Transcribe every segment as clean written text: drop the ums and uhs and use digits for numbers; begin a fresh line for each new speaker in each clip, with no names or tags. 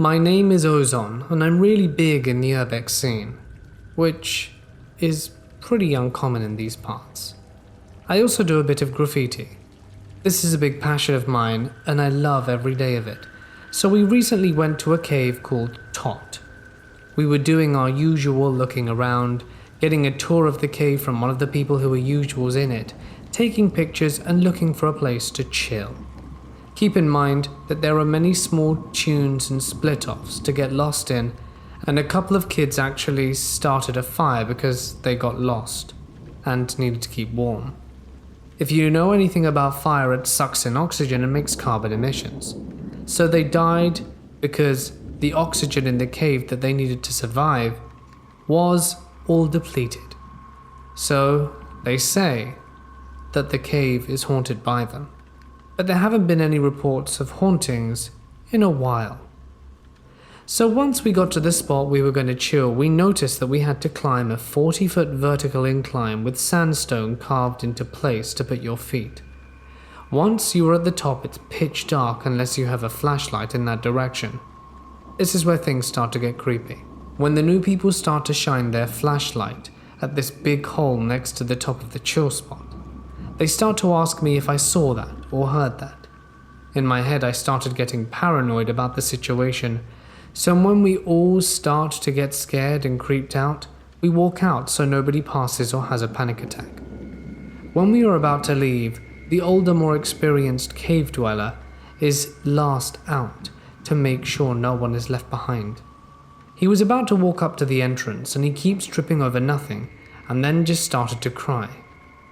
My name is Ozon, and I'm really big in the urbex scene, which is pretty uncommon in these parts. I also do a bit of graffiti. This is a big passion of mine, and I love every day of it. So we recently went to a cave called Tot. We were doing our usual looking around, getting a tour of the cave from one of the people who were usuals in it, taking pictures and looking for a place to chill. Keep in mind that there are many small tunes and split-offs to get lost in, and a couple of kids actually started a fire because they got lost and needed to keep warm. If you know anything about fire, it sucks in oxygen and makes carbon emissions. So they died because the oxygen in the cave that they needed to survive was all depleted. So they say that the cave is haunted by them. But there haven't been any reports of hauntings in a while. So once we got to the spot we were going to chill, we noticed that we had to climb a 40-foot vertical incline with sandstone carved into place to put your feet. Once you are at the top, it's pitch dark unless you have a flashlight in that direction. This is where things start to get creepy. When the new people start to shine their flashlight at this big hole next to the top of the chill spot, they start to ask me if I saw that or heard that. In my head, I started getting paranoid about the situation, so when we all start to get scared and creeped out, we walk out so nobody passes or has a panic attack. When we are about to leave, the older, more experienced cave dweller is last out to make sure no one is left behind. He was about to walk up to the entrance and he keeps tripping over nothing and then just started to cry.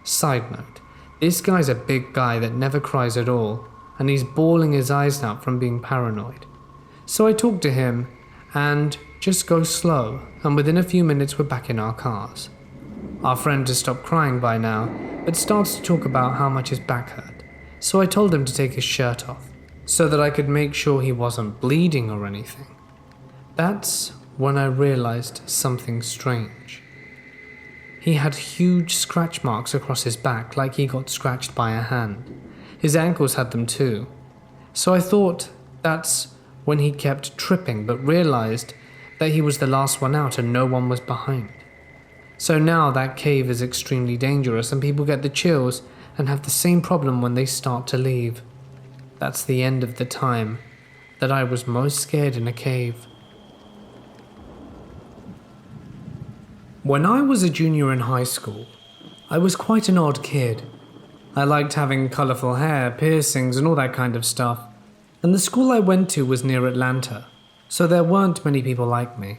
Side note, this guy's a big guy that never cries at all, and he's bawling his eyes out from being paranoid. So I talked to him and just go slow, and within a few minutes we're back in our cars. Our friend has stopped crying by now, but starts to talk about how much his back hurt. So I told him to take his shirt off, so that I could make sure he wasn't bleeding or anything. That's when I realized something strange. He had huge scratch marks across his back, like he got scratched by a hand. His ankles had them too. So I thought that's when he kept tripping, but realized that he was the last one out and no one was behind. So now that cave is extremely dangerous and people get the chills and have the same problem when they start to leave. That's the end of the time that I was most scared in a cave. When I was a junior in high school, I was quite an odd kid. I liked having colourful hair, piercings and all that kind of stuff, and the school I went to was near Atlanta, so there weren't many people like me.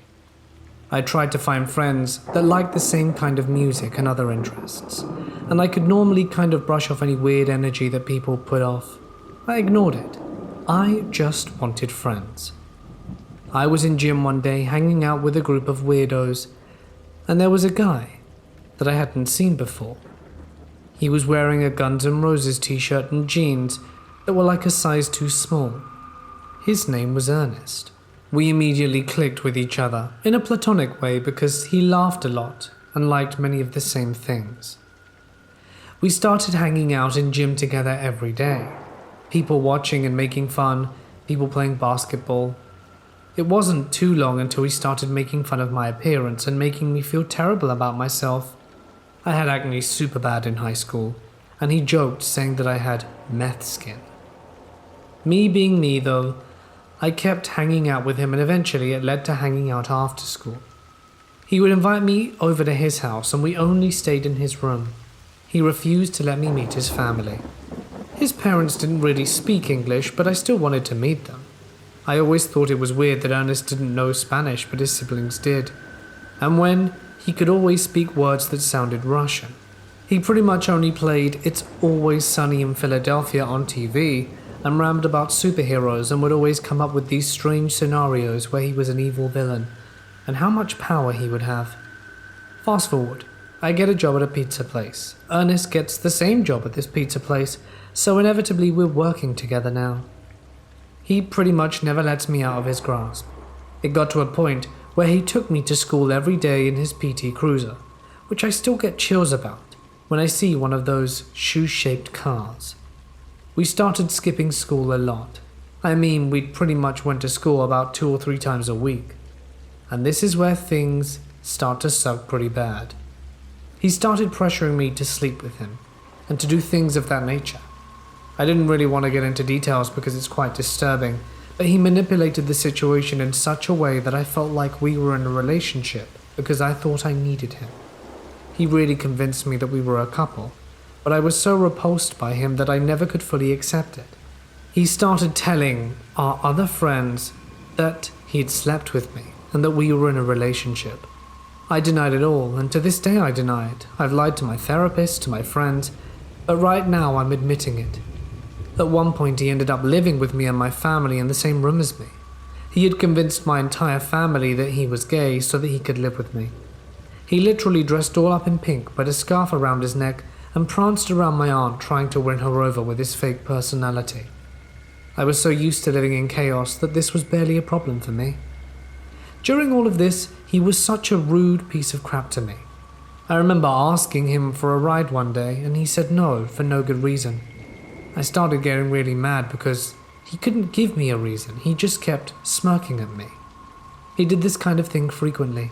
I tried to find friends that liked the same kind of music and other interests, and I could normally kind of brush off any weird energy that people put off. I ignored it. I just wanted friends. I was in gym one day hanging out with a group of weirdos, and there was a guy that I hadn't seen before. He was wearing a Guns N' Roses t-shirt and jeans that were like a size too small. His name was Ernest. We immediately clicked with each other in a platonic way because he laughed a lot and liked many of the same things. We started hanging out in gym together every day. People watching and making fun, people playing basketball. It wasn't too long until he started making fun of my appearance and making me feel terrible about myself. I had acne super bad in high school, and he joked saying that I had meth skin. Me being me though, I kept hanging out with him and eventually it led to hanging out after school. He would invite me over to his house and we only stayed in his room. He refused to let me meet his family. His parents didn't really speak English, but I still wanted to meet them. I always thought it was weird that Ernest didn't know Spanish, but his siblings did. And when he could always speak words that sounded Russian. He pretty much only played It's Always Sunny in Philadelphia on TV and rambled about superheroes and would always come up with these strange scenarios where he was an evil villain and how much power he would have. Fast forward, I get a job at a pizza place. Ernest gets the same job at this pizza place, so inevitably we're working together now. He pretty much never lets me out of his grasp. It got to a point where he took me to school every day in his PT Cruiser, which I still get chills about when I see one of those shoe-shaped cars. We started skipping school a lot. I mean, we'd pretty much went to school about 2 or 3 times a week. And this is where things start to suck pretty bad. He started pressuring me to sleep with him, and to do things of that nature. I didn't really want to get into details because it's quite disturbing, but he manipulated the situation in such a way that I felt like we were in a relationship because I thought I needed him. He really convinced me that we were a couple, but I was so repulsed by him that I never could fully accept it. He started telling our other friends that he'd slept with me and that we were in a relationship. I denied it all, and to this day I deny it. I've lied to my therapist, to my friends, but right now I'm admitting it. At one point he ended up living with me and my family in the same room as me. He had convinced my entire family that he was gay so that he could live with me. He literally dressed all up in pink, put a scarf around his neck, and pranced around my aunt trying to win her over with his fake personality. I was so used to living in chaos that this was barely a problem for me. During all of this, he was such a rude piece of crap to me. I remember asking him for a ride one day, and he said no for no good reason. I started getting really mad because he couldn't give me a reason. He just kept smirking at me. He did this kind of thing frequently.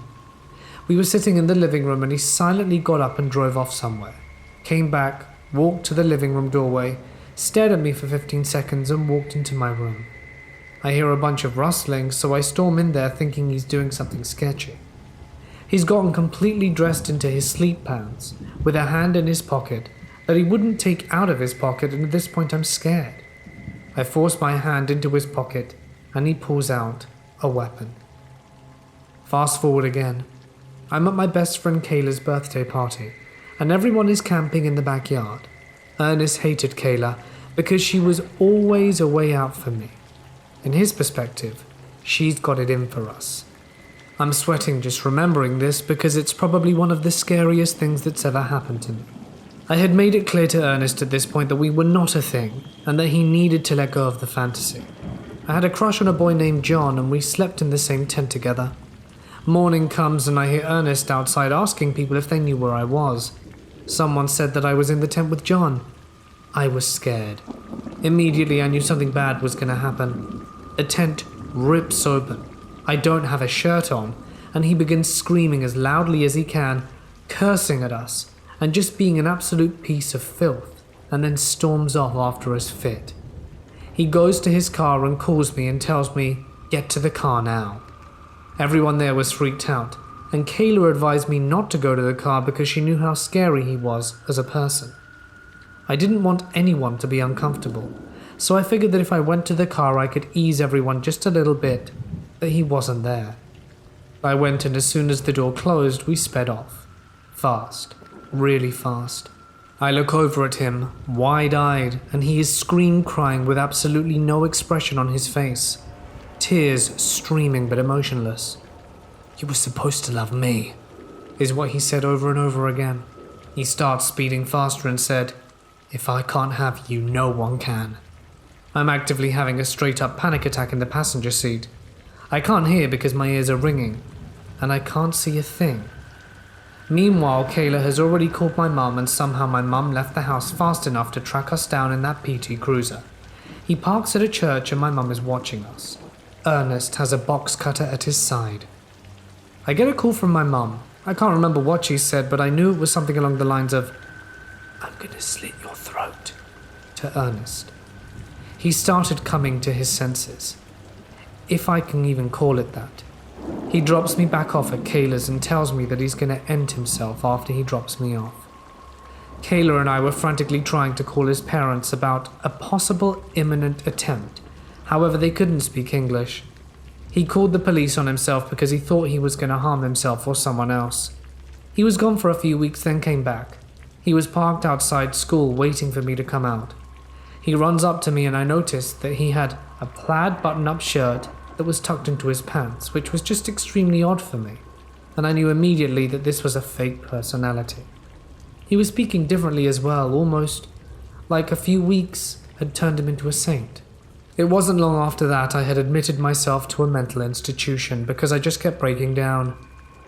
We were sitting in the living room and he silently got up and drove off somewhere. Came back, walked to the living room doorway, stared at me for 15 seconds and walked into my room. I hear a bunch of rustling, so I storm in there thinking he's doing something sketchy. He's gotten completely dressed into his sleep pants, with a hand in his pocket that he wouldn't take out of his pocket, and at this point I'm scared. I force my hand into his pocket and he pulls out a weapon. Fast forward again. I'm at my best friend Kayla's birthday party, and everyone is camping in the backyard. Ernest hated Kayla because she was always a way out for me. In his perspective, she's got it in for us. I'm sweating just remembering this because it's probably one of the scariest things that's ever happened to me. I had made it clear to Ernest at this point that we were not a thing and that he needed to let go of the fantasy. I had a crush on a boy named John and we slept in the same tent together. Morning comes and I hear Ernest outside asking people if they knew where I was. Someone said that I was in the tent with John. I was scared. Immediately I knew something bad was going to happen. The tent rips open. I don't have a shirt on, and he begins screaming as loudly as he can, cursing at us, and just being an absolute piece of filth, and then storms off after his fit. He goes to his car and calls me and tells me, "Get to the car now." Everyone there was freaked out, and Kayla advised me not to go to the car because she knew how scary he was as a person. I didn't want anyone to be uncomfortable, so I figured that if I went to the car I could ease everyone just a little bit, but he wasn't there. I went, and as soon as the door closed, we sped off. Fast. Really fast. I look over at him, wide-eyed, and he is scream-crying with absolutely no expression on his face. Tears streaming but emotionless. "You were supposed to love me," is what he said over and over again. He starts speeding faster and said, "If I can't have you, no one can." I'm actively having a straight-up panic attack in the passenger seat. I can't hear because my ears are ringing, and I can't see a thing. Meanwhile, Kayla has already called my mum, and somehow my mum left the house fast enough to track us down in that PT Cruiser. He parks at a church and my mum is watching us. Ernest has a box cutter at his side. I get a call from my mum. I can't remember what she said, but I knew it was something along the lines of, "I'm gonna slit your throat," to Ernest. He started coming to his senses, if I can even call it that. He drops me back off at Kayla's and tells me that he's going to end himself after he drops me off. Kayla and I were frantically trying to call his parents about a possible imminent attempt. However, they couldn't speak English. He called the police on himself because he thought he was going to harm himself or someone else. He was gone for a few weeks, then came back. He was parked outside school waiting for me to come out. He runs up to me and I noticed that he had a plaid button-up shirt that was tucked into his pants, which was just extremely odd for me, and I knew immediately that this was a fake personality. He was speaking differently as well, almost like a few weeks had turned him into a saint. It wasn't long after that I had admitted myself to a mental institution because I just kept breaking down.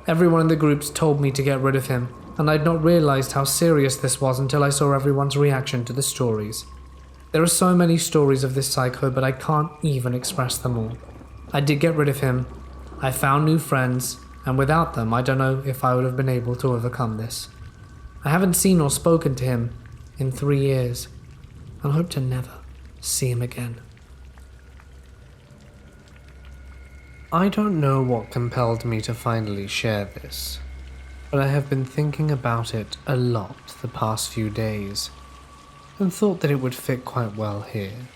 Everyone in the groups told me to get rid of him, and I'd not realized how serious this was until I saw everyone's reaction to the stories. There are so many stories of this psycho, but I can't even express them all. I did get rid of him. I found new friends, and without them, I don't know if I would have been able to overcome this. I haven't seen or spoken to him in 3 years, and hope to never see him again. I don't know what compelled me to finally share this, but I have been thinking about it a lot the past few days, and thought that it would fit quite well here.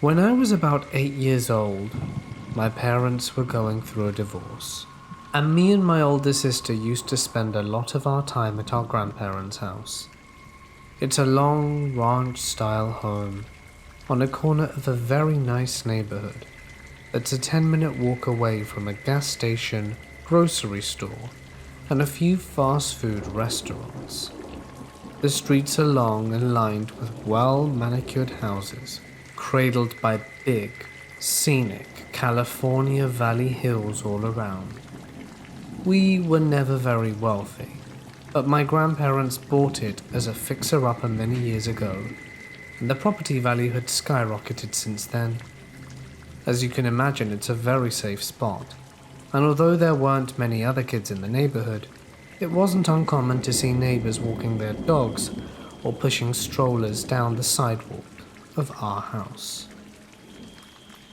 When I was about 8 years old, my parents were going through a divorce, and me and my older sister used to spend a lot of our time at our grandparents' house. It's a long ranch-style home on a corner of a very nice neighborhood that's a 10-minute walk away from a gas station, grocery store, and a few fast food restaurants. The streets are long and lined with well-manicured houses, cradled by big, scenic California Valley hills all around. We were never very wealthy, but my grandparents bought it as a fixer-upper many years ago, and the property value had skyrocketed since then. As you can imagine, it's a very safe spot, and although there weren't many other kids in the neighborhood, it wasn't uncommon to see neighbors walking their dogs or pushing strollers down the sidewalk of our house.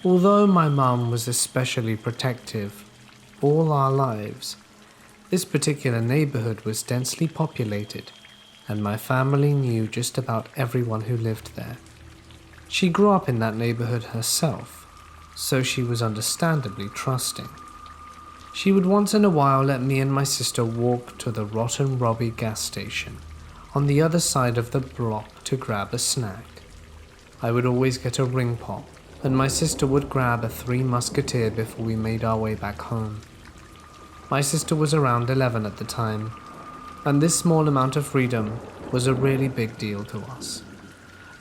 Although my mum was especially protective all our lives, this particular neighborhood was densely populated, and my family knew just about everyone who lived there. She grew up in that neighborhood herself, so she was understandably trusting. She would once in a while let me and my sister walk to the Rotten Robbie gas station on the other side of the block to grab a snack. I would always get a ring pop, and my sister would grab a Three Musketeer before we made our way back home. My sister was around 11 at the time, and this small amount of freedom was a really big deal to us.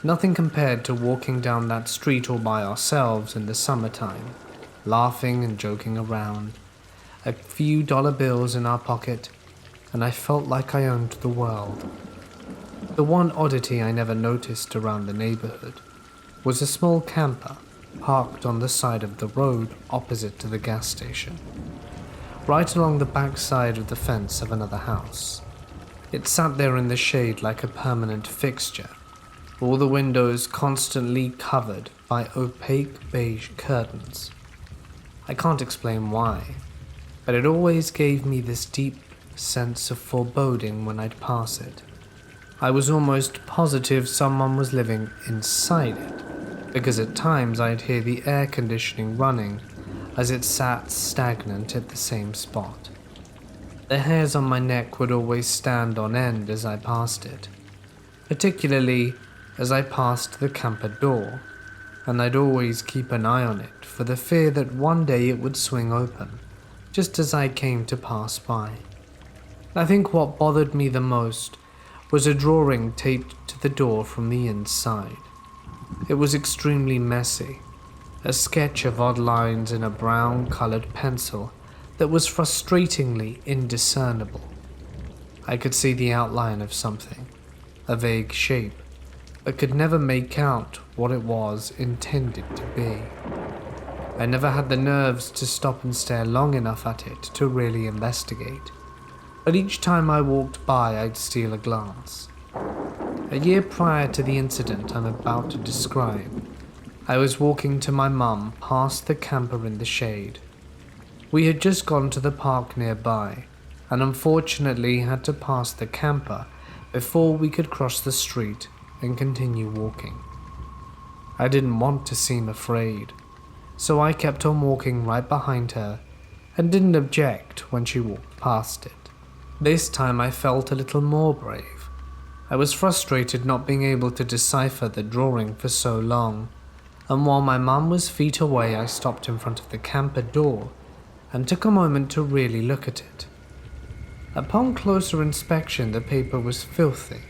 Nothing compared to walking down that street all by ourselves in the summertime, laughing and joking around, a few dollar bills in our pocket, and I felt like I owned the world. The one oddity I never noticed around the neighborhood was a small camper parked on the side of the road opposite to the gas station, right along the back side of the fence of another house. It sat there in the shade like a permanent fixture, all the windows constantly covered by opaque beige curtains. I can't explain why, but it always gave me this deep sense of foreboding when I'd pass it. I was almost positive someone was living inside it, because at times I'd hear the air conditioning running as it sat stagnant at the same spot. The hairs on my neck would always stand on end as I passed it, particularly as I passed the camper door, and I'd always keep an eye on it for the fear that one day it would swing open, just as I came to pass by. I think what bothered me the most was a drawing taped to the door from the inside. It was extremely messy, a sketch of odd lines in a brown-colored pencil that was frustratingly indiscernible. I could see the outline of something, a vague shape, but could never make out what it was intended to be. I never had the nerves to stop and stare long enough at it to really investigate, but each time I walked by I'd steal a glance. A year prior to the incident I'm about to describe, I was walking to my mum past the camper in the shade. We had just gone to the park nearby, and unfortunately had to pass the camper before we could cross the street and continue walking. I didn't want to seem afraid, so I kept on walking right behind her and didn't object when she walked past it. This time I felt a little more brave. I was frustrated not being able to decipher the drawing for so long, and while my mum was feet away I stopped in front of the camper door and took a moment to really look at it. Upon closer inspection the paper was filthy.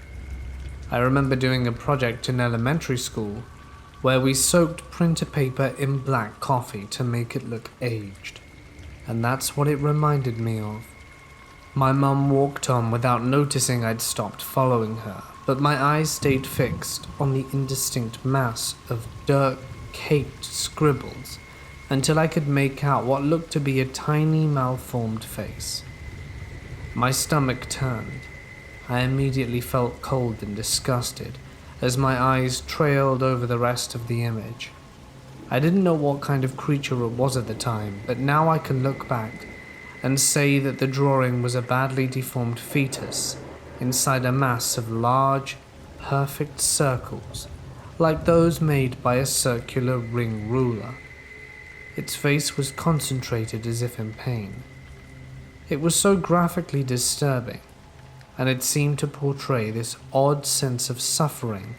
I remember doing a project in elementary school where we soaked printer paper in black coffee to make it look aged, and that's what it reminded me of. My mum walked on without noticing I'd stopped following her, but my eyes stayed fixed on the indistinct mass of dirt-caked scribbles until I could make out what looked to be a tiny malformed face. My stomach turned. I immediately felt cold and disgusted as my eyes trailed over the rest of the image. I didn't know what kind of creature it was at the time, but now I can look back and say that the drawing was a badly deformed fetus inside a mass of large, perfect circles, like those made by a circular ring ruler. Its face was concentrated as if in pain. It was so graphically disturbing, and it seemed to portray this odd sense of suffering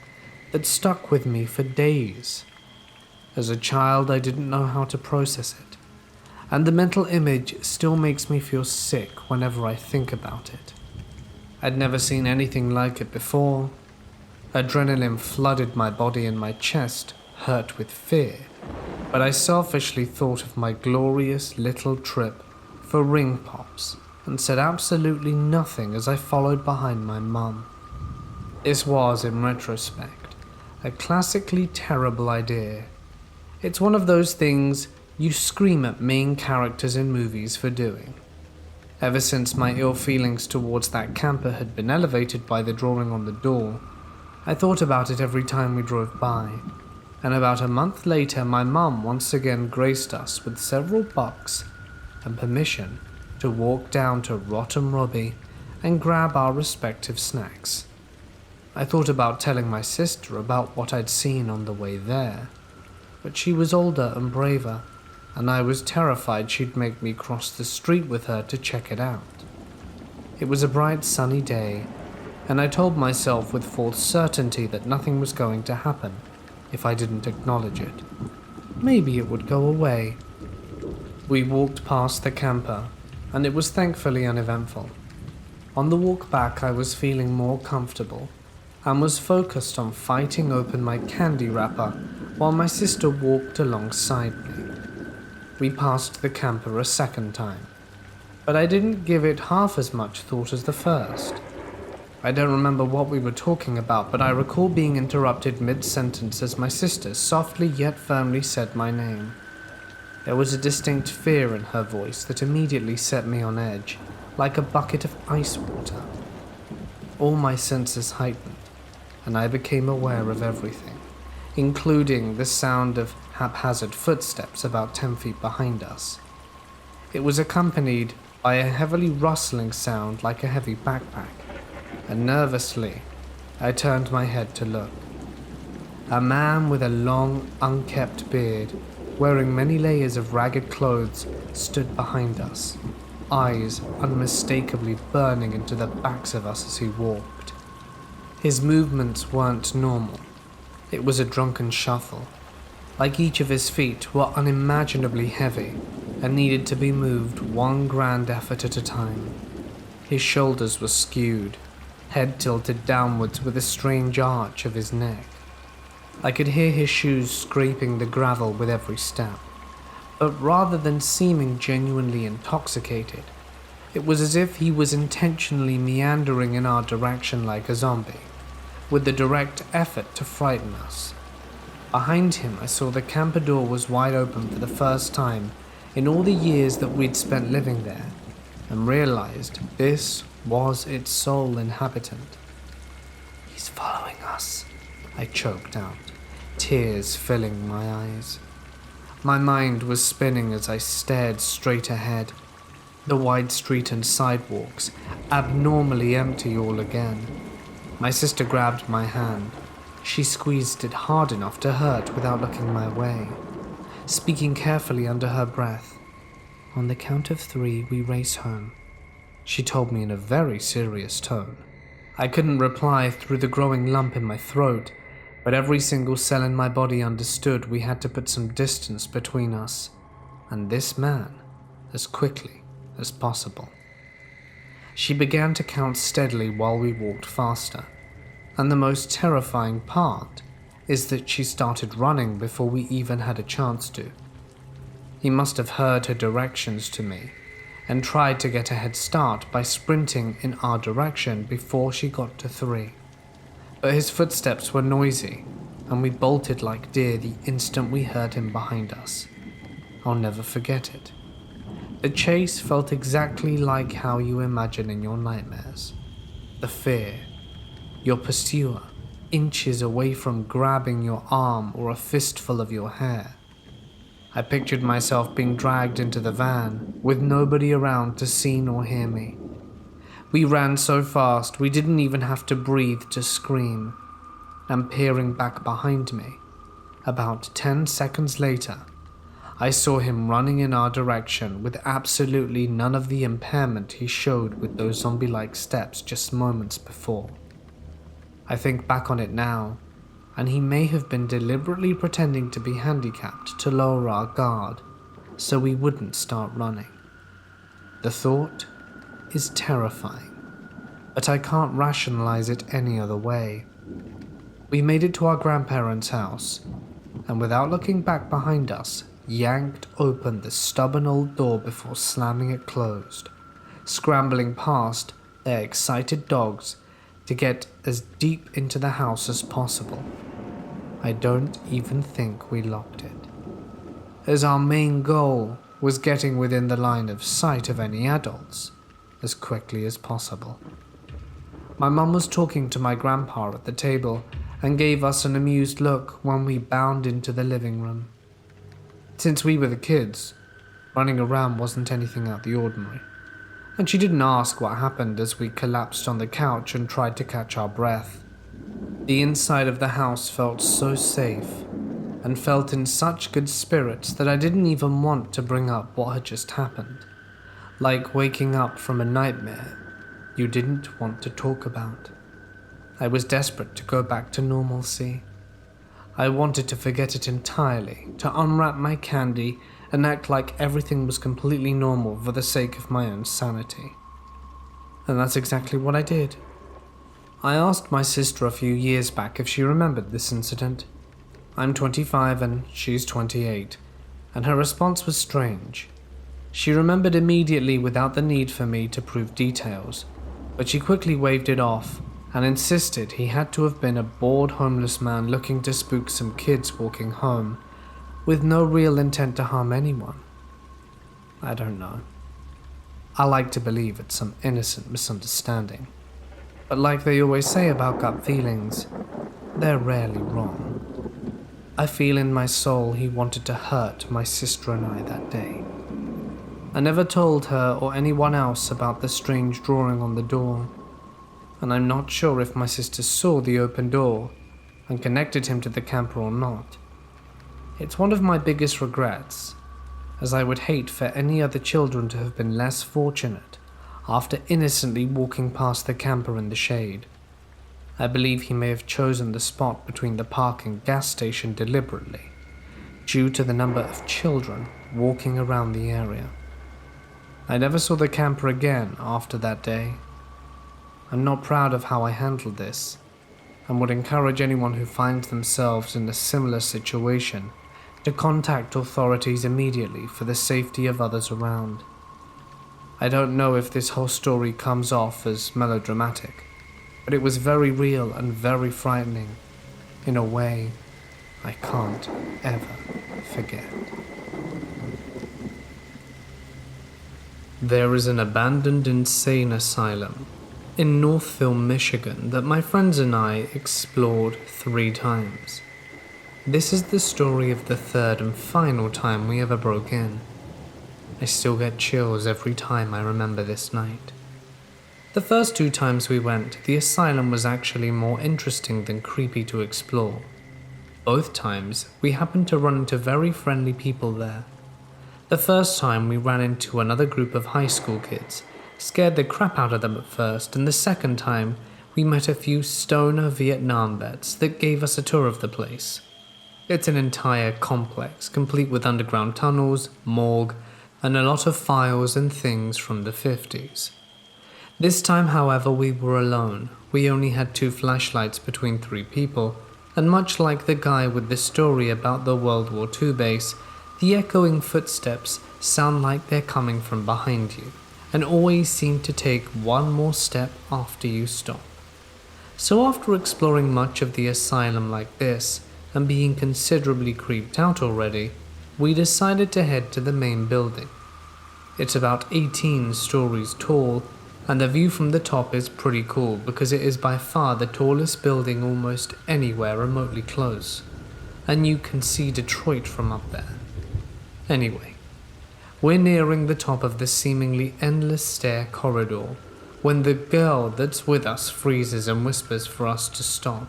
that stuck with me for days. As a child, I didn't know how to process it, and the mental image still makes me feel sick whenever I think about it. I'd never seen anything like it before. Adrenaline flooded my body and my chest hurt with fear, but I selfishly thought of my glorious little trip for ring pops and said absolutely nothing as I followed behind my mum. This was, in retrospect, a classically terrible idea. It's one of those things you scream at main characters in movies for doing. Ever since my ill feelings towards that camper had been elevated by the drawing on the door, I thought about it every time we drove by, and about a month later my mum once again graced us with several bucks and permission to walk down to Rotten Robbie and grab our respective snacks. I thought about telling my sister about what I'd seen on the way there, but she was older and braver, and I was terrified she'd make me cross the street with her to check it out. It was a bright sunny day, and I told myself with false certainty that nothing was going to happen if I didn't acknowledge it. Maybe it would go away. We walked past the camper, and it was thankfully uneventful. On the walk back, I was feeling more comfortable and was focused on fighting open my candy wrapper while my sister walked alongside me. We passed the camper a second time, but I didn't give it half as much thought as the first. I don't remember what we were talking about, but I recall being interrupted mid-sentence as my sister softly yet firmly said my name. There was a distinct fear in her voice that immediately set me on edge, like a bucket of ice water. All my senses heightened, and I became aware of everything, including the sound of haphazard footsteps about 10 feet behind us. It was accompanied by a heavily rustling sound like a heavy backpack, and nervously, I turned my head to look. A man with a long, unkempt beard, wearing many layers of ragged clothes, stood behind us, eyes unmistakably burning into the backs of us as he walked. His movements weren't normal. It was a drunken shuffle. Like each of his feet were unimaginably heavy and needed to be moved one grand effort at a time. His shoulders were skewed, head tilted downwards with a strange arch of his neck. I could hear his shoes scraping the gravel with every step, but rather than seeming genuinely intoxicated, it was as if he was intentionally meandering in our direction like a zombie, with the direct effort to frighten us. Behind him, I saw the camper door was wide open for the first time in all the years that we'd spent living there, and realized this was its sole inhabitant. "He's following us," I choked out, tears filling my eyes. My mind was spinning as I stared straight ahead. The wide street and sidewalks, abnormally empty all again. My sister grabbed my hand. She squeezed it hard enough to hurt without looking my way, speaking carefully under her breath. "On the count of 3, we race home," she told me in a very serious tone. I couldn't reply through the growing lump in my throat, but every single cell in my body understood we had to put some distance between us and this man as quickly as possible. She began to count steadily while we walked faster, and the most terrifying part is that she started running before we even had a chance to. He must have heard her directions to me and tried to get a head start by sprinting in our direction before she got to 3. but his footsteps were noisy, and we bolted like deer the instant we heard him behind us. I'll never forget it. The chase felt exactly like how you imagine in your nightmares. The fear, your pursuer, inches away from grabbing your arm or a fistful of your hair. I pictured myself being dragged into the van, with nobody around to see nor hear me. We ran so fast we didn't even have to breathe to scream. And peering back behind me, about 10 seconds later, I saw him running in our direction with absolutely none of the impairment he showed with those zombie-like steps just moments before. I think back on it now, and he may have been deliberately pretending to be handicapped to lower our guard, so we wouldn't start running. The thought is terrifying, but I can't rationalize it any other way. We made it to our grandparents' house, and without looking back behind us, yanked open the stubborn old door before slamming it closed, scrambling past their excited dogs to get as deep into the house as possible. I don't even think we locked it, as our main goal was getting within the line of sight of any adults as quickly as possible. My mum was talking to my grandpa at the table and gave us an amused look when we bound into the living room. Since we were the kids, running around wasn't anything out of the ordinary, and she didn't ask what happened as we collapsed on the couch and tried to catch our breath. The inside of the house felt so safe, and felt in such good spirits that I didn't even want to bring up what had just happened, like waking up from a nightmare you didn't want to talk about. I was desperate to go back to normalcy. I wanted to forget it entirely, to unwrap my candy and act like everything was completely normal for the sake of my own sanity. And that's exactly what I did. I asked my sister a few years back if she remembered this incident. I'm 25 and she's 28, and her response was strange. She remembered immediately without the need for me to prove details, but she quickly waved it off and insisted he had to have been a bored homeless man looking to spook some kids walking home, with no real intent to harm anyone. I don't know. I like to believe it's some innocent misunderstanding, but like they always say about gut feelings, they're rarely wrong. I feel in my soul he wanted to hurt my sister and I that day. I never told her or anyone else about the strange drawing on the door, and I'm not sure if my sister saw the open door and connected him to the camper or not. It's one of my biggest regrets, as I would hate for any other children to have been less fortunate after innocently walking past the camper in the shade. I believe he may have chosen the spot between the park and gas station deliberately, due to the number of children walking around the area. I never saw the camper again after that day. I'm not proud of how I handled this, and would encourage anyone who finds themselves in a similar situation to contact authorities immediately for the safety of others around. I don't know if this whole story comes off as melodramatic, but it was very real and very frightening, in a way I can't ever forget. There is an abandoned insane asylum in Northville, Michigan that my friends and I explored 3 times. This is the story of the third and final time we ever broke in. I still get chills every time I remember this night. The first 2 times we went, the asylum was actually more interesting than creepy to explore. Both times, we happened to run into very friendly people there. The first time we ran into another group of high school kids, scared the crap out of them at first, and the second time we met a few stoner Vietnam vets that gave us a tour of the place. It's an entire complex, complete with underground tunnels, morgue, and a lot of files and things from the 50s. This time, however, we were alone. We only had 2 flashlights between 3 people, and much like the guy with the story about the World War II base, the echoing footsteps sound like they're coming from behind you, and always seem to take one more step after you stop. So after exploring much of the asylum like this, and being considerably creeped out already, we decided to head to the main building. It's about 18 stories tall, and the view from the top is pretty cool because it is by far the tallest building almost anywhere remotely close, and you can see Detroit from up there. Anyway, we're nearing the top of the seemingly endless stair corridor when the girl that's with us freezes and whispers for us to stop.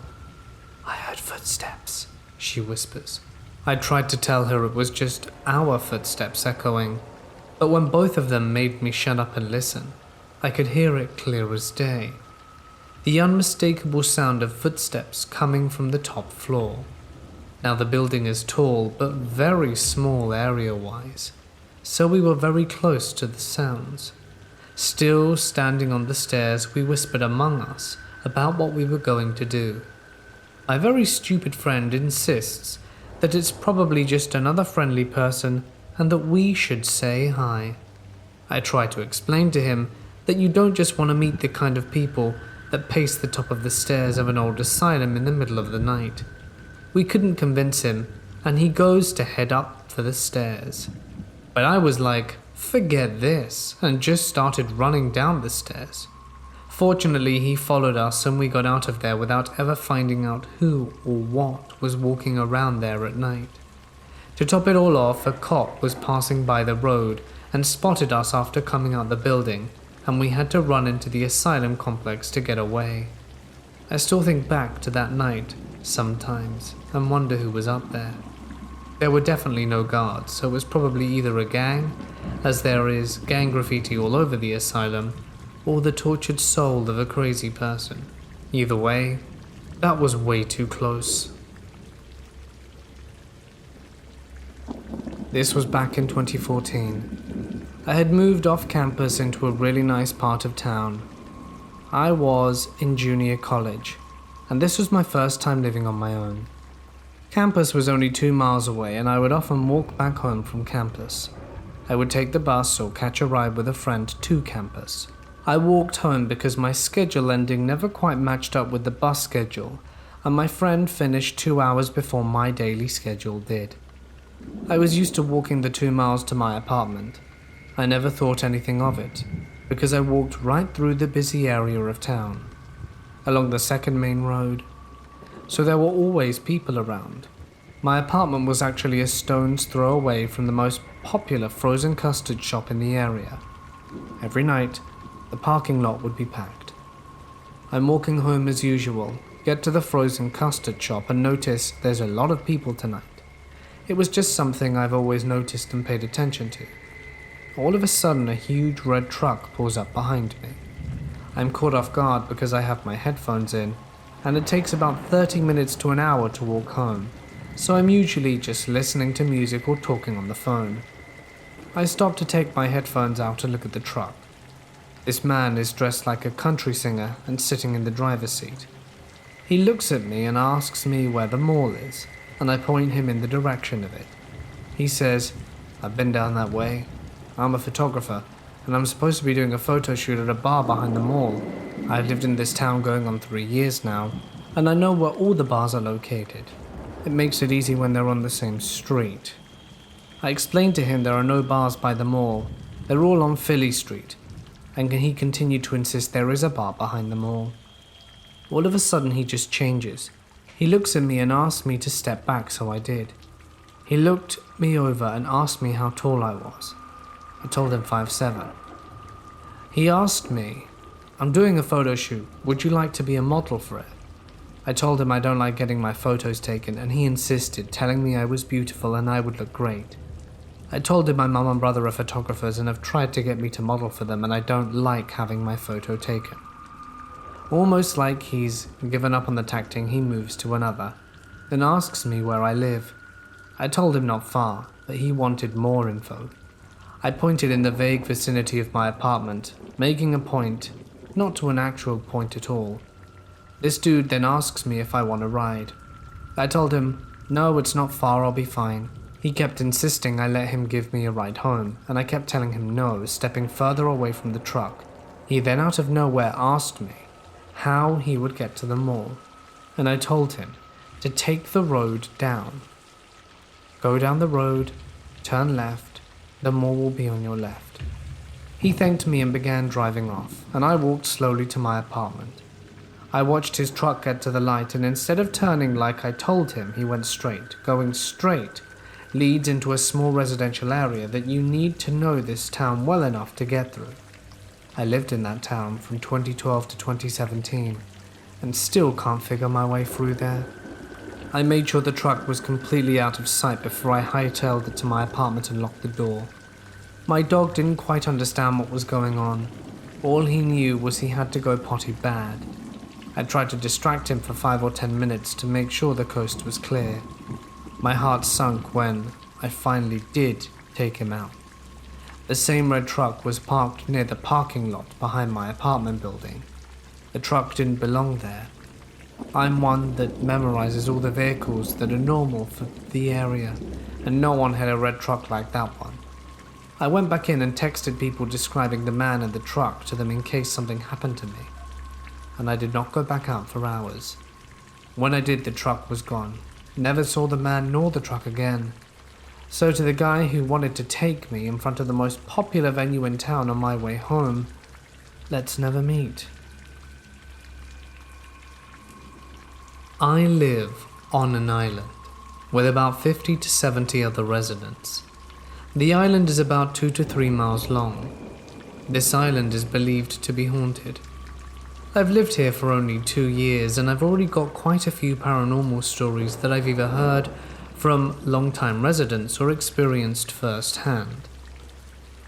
"I heard footsteps," she whispers. I tried to tell her it was just our footsteps echoing, but when both of them made me shut up and listen, I could hear it clear as day. The unmistakable sound of footsteps coming from the top floor. Now the building is tall but very small area-wise, so we were very close to the sounds. Still standing on the stairs, we whispered among us about what we were going to do. My very stupid friend insists that it's probably just another friendly person and that we should say hi. I try to explain to him that you don't just want to meet the kind of people that pace the top of the stairs of an old asylum in the middle of the night. We couldn't convince him, and he goes to head up for the stairs. But I was like, forget this, and just started running down the stairs. Fortunately, he followed us and we got out of there without ever finding out who or what was walking around there at night. To top it all off, a cop was passing by the road and spotted us after coming out the building, and we had to run into the asylum complex to get away. I still think back to that night sometimes and wonder who was up there. There were definitely no guards, so it was probably either a gang, as there is gang graffiti all over the asylum, or the tortured soul of a crazy person. Either way, that was way too close. This was back in 2014. I had moved off campus into a really nice part of town. I was in junior college, and this was my first time living on my own. Campus was only 2 miles away, and I would often walk back home from campus. I would take the bus or catch a ride with a friend to campus. I walked home because my schedule ending never quite matched up with the bus schedule, and my friend finished 2 hours before my daily schedule did. I was used to walking the 2 miles to my apartment. I never thought anything of it, because I walked right through the busy area of town, along the second main road, so there were always people around. My apartment was actually a stone's throw away from the most popular frozen custard shop in the area. Every night, the parking lot would be packed. I'm walking home as usual, get to the frozen custard shop and notice there's a lot of people tonight. It was just something I've always noticed and paid attention to. All of a sudden, a huge red truck pulls up behind me. I'm caught off guard because I have my headphones in, and it takes about 30 minutes to an hour to walk home, so I'm usually just listening to music or talking on the phone. I stop to take my headphones out to look at the truck. This man is dressed like a country singer and sitting in the driver's seat. He looks at me and asks me where the mall is, and I point him in the direction of it. He says, "I've been down that way. I'm a photographer, and I'm supposed to be doing a photo shoot at a bar behind the mall. I've lived in this town going on 3 years now, and I know where all the bars are located. It makes it easy when they're on the same street." I explained to him there are no bars by the mall. They're all on Philly Street, and he continued to insist there is a bar behind the mall. All of a sudden he just changes. He looks at me and asks me to step back, so I did. He looked me over and asked me how tall I was. I told him 5'7". He asked me, "I'm doing a photo shoot, would you like to be a model for it?" I told him I don't like getting my photos taken, and he insisted, telling me I was beautiful and I would look great. I told him my mum and brother are photographers and have tried to get me to model for them, and I don't like having my photo taken. Almost like he's given up on the tactic, he moves to another, then asks me where I live. I told him not far, but he wanted more info. I pointed in the vague vicinity of my apartment, making a point, not to an actual point at all. This dude then asks me if I want a ride. I told him, no, it's not far, I'll be fine. He kept insisting I let him give me a ride home, and I kept telling him no, stepping further away from the truck. He then out of nowhere asked me, how he would get to the mall, and I told him to take the road down. Go down the road, turn left, the mall will be on your left. He thanked me and began driving off, and I walked slowly to my apartment. I watched his truck get to the light, and instead of turning like I told him, he went straight. Going straight leads into a small residential area that you need to know this town well enough to get through. I lived in that town from 2012 to 2017, and still can't figure my way through there. I made sure the truck was completely out of sight before I hightailed it to my apartment and locked the door. My dog didn't quite understand what was going on. All he knew was he had to go potty bad. I tried to distract him for 5 or 10 minutes to make sure the coast was clear. My heart sunk when I finally did take him out. The same red truck was parked near the parking lot behind my apartment building. The truck didn't belong there. I'm one that memorizes all the vehicles that are normal for the area, and no one had a red truck like that one. I went back in and texted people describing the man and the truck to them in case something happened to me, and I did not go back out for hours. When I did, the truck was gone. Never saw the man nor the truck again. So to the guy who wanted to take me in front of the most popular venue in town on my way home, let's never meet. I live on an island with about 50 to 70 other residents. The island is about 2 to 3 miles long. This island is believed to be haunted. I've lived here for only 2 years, and I've already got quite a few paranormal stories that I've either heard from long-time residents or experienced firsthand.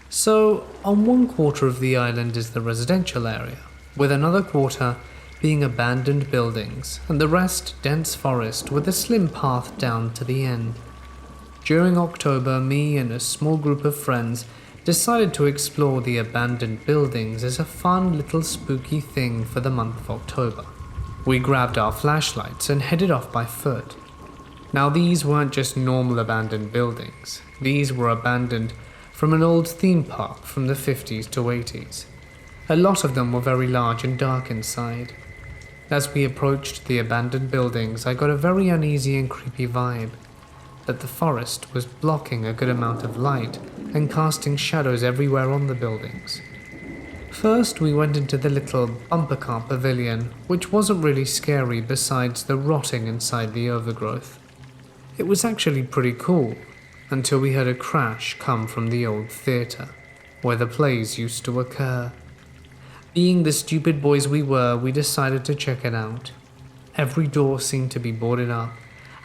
So, on one quarter of the island is the residential area, with another quarter being abandoned buildings, and the rest dense forest with a slim path down to the end. During October, me and a small group of friends decided to explore the abandoned buildings as a fun little spooky thing for the month of October. We grabbed our flashlights and headed off by foot. Now these weren't just normal abandoned buildings. These were abandoned from an old theme park from the 50s to 80s. A lot of them were very large and dark inside. As we approached the abandoned buildings, I got a very uneasy and creepy vibe that the forest was blocking a good amount of light and casting shadows everywhere on the buildings. First, we went into the little bumper car pavilion, which wasn't really scary besides the rotting inside the overgrowth. It was actually pretty cool, until we heard a crash come from the old theatre, where the plays used to occur. Being the stupid boys we were, we decided to check it out. Every door seemed to be boarded up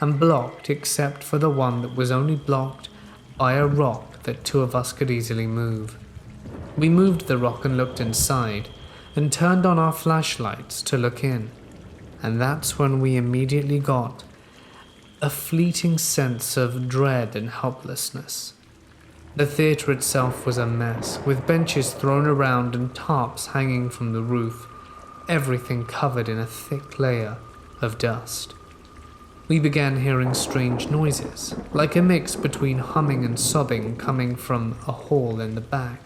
and blocked except for the one that was only blocked by a rock that 2 of us could easily move. We moved the rock and looked inside and turned on our flashlights to look in, and that's when we immediately got a fleeting sense of dread and helplessness. The theatre itself was a mess, with benches thrown around and tarps hanging from the roof, everything covered in a thick layer of dust. We began hearing strange noises, like a mix between humming and sobbing coming from a hall in the back.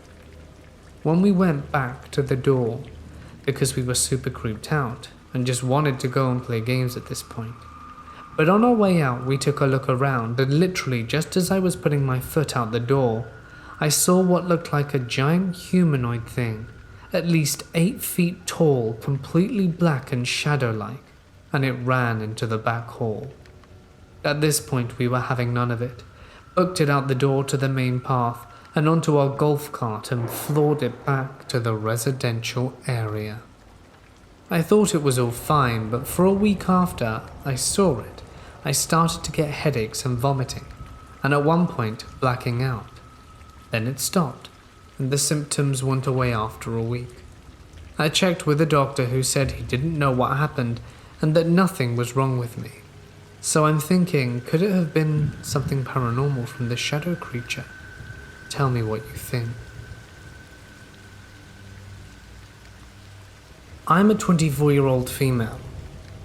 When we went back to the door, because we were super creeped out and just wanted to go and play games at this point. But on our way out, we took a look around, and literally just as I was putting my foot out the door, I saw what looked like a giant humanoid thing, at least 8 feet tall, completely black and shadow-like, and it ran into the back hall. At this point, we were having none of it, booked it out the door to the main path and onto our golf cart and floored it back to the residential area. I thought it was all fine, but for a week after I saw it, I started to get headaches and vomiting, and at one point blacking out. Then it stopped, and the symptoms went away after a week. I checked with a doctor who said he didn't know what happened and that nothing was wrong with me. So I'm thinking, could it have been something paranormal from the shadow creature? Tell me what you think. I'm a 24-year-old female,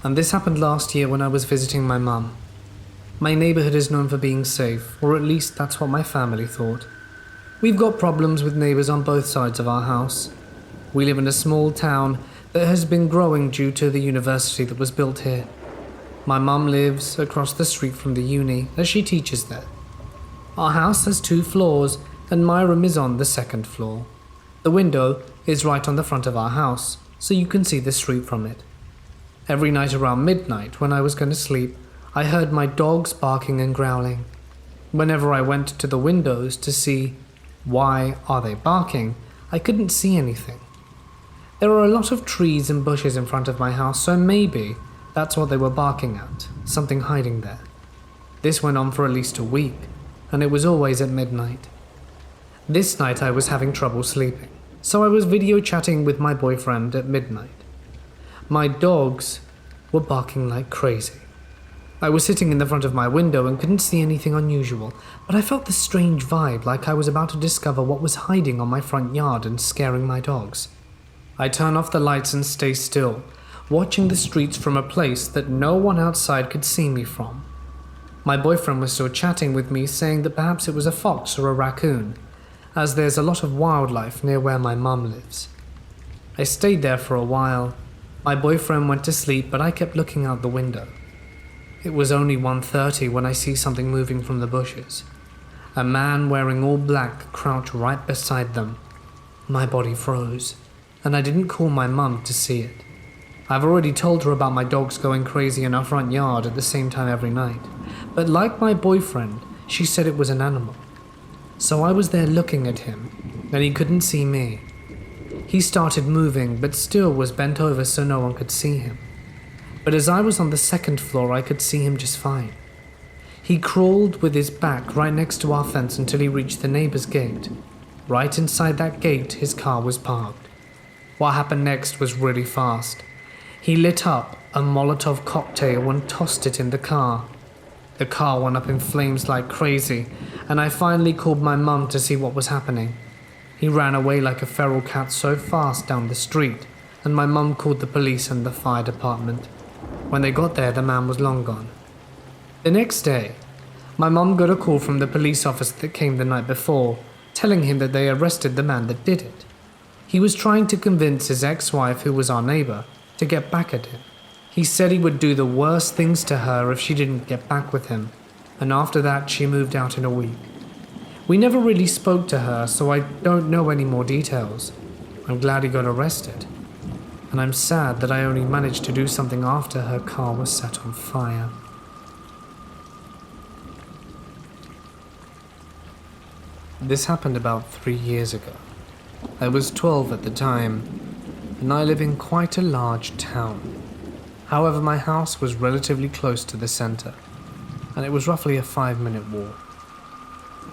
and this happened last year when I was visiting my mum. My neighborhood is known for being safe, or at least that's what my family thought. We've got problems with neighbors on both sides of our house. We live in a small town that has been growing due to the university that was built here. My mum lives across the street from the uni as she teaches there. Our house has 2 floors and my room is on the 2nd floor. The window is right on the front of our house, so you can see the street from it. Every night around midnight when I was going to sleep, I heard my dogs barking and growling. Whenever I went to the windows to see why are they barking, I couldn't see anything. There are a lot of trees and bushes in front of my house, so maybe that's what they were barking at, something hiding there. This went on for at least a week, and it was always at midnight. This night I was having trouble sleeping, so I was video chatting with my boyfriend at midnight. My dogs were barking like crazy. I was sitting in the front of my window and couldn't see anything unusual, but I felt this strange vibe like I was about to discover what was hiding on my front yard and scaring my dogs. I turn off the lights and stay still, watching the streets from a place that no one outside could see me from. My boyfriend was still chatting with me, saying that perhaps it was a fox or a raccoon, as there's a lot of wildlife near where my mum lives. I stayed there for a while. My boyfriend went to sleep, but I kept looking out the window. It was only 1:30 when I see something moving from the bushes. A man wearing all black crouched right beside them. My body froze, and I didn't call my mum to see it. I've already told her about my dogs going crazy in our front yard at the same time every night, but like my boyfriend, she said it was an animal. So I was there looking at him, and he couldn't see me. He started moving, but still was bent over so no one could see him. But as I was on the 2nd floor, I could see him just fine. He crawled with his back right next to our fence until he reached the neighbor's gate. Right inside that gate, his car was parked. What happened next was really fast. He lit up a Molotov cocktail and tossed it in the car. The car went up in flames like crazy, and I finally called my mum to see what was happening. He ran away like a feral cat so fast down the street, and my mum called the police and the fire department. When they got there, the man was long gone. The next day, my mum got a call from the police officer that came the night before, telling him that they arrested the man that did it. He was trying to convince his ex-wife, who was our neighbor, to get back at him. He said he would do the worst things to her if she didn't get back with him, and after that she moved out in a week. We never really spoke to her, so I don't know any more details. I'm glad he got arrested, and I'm sad that I only managed to do something after her car was set on fire. This happened about 3 years ago. I was 12 at the time, and I live in quite a large town. However, my house was relatively close to the center, and it was roughly a 5-minute walk.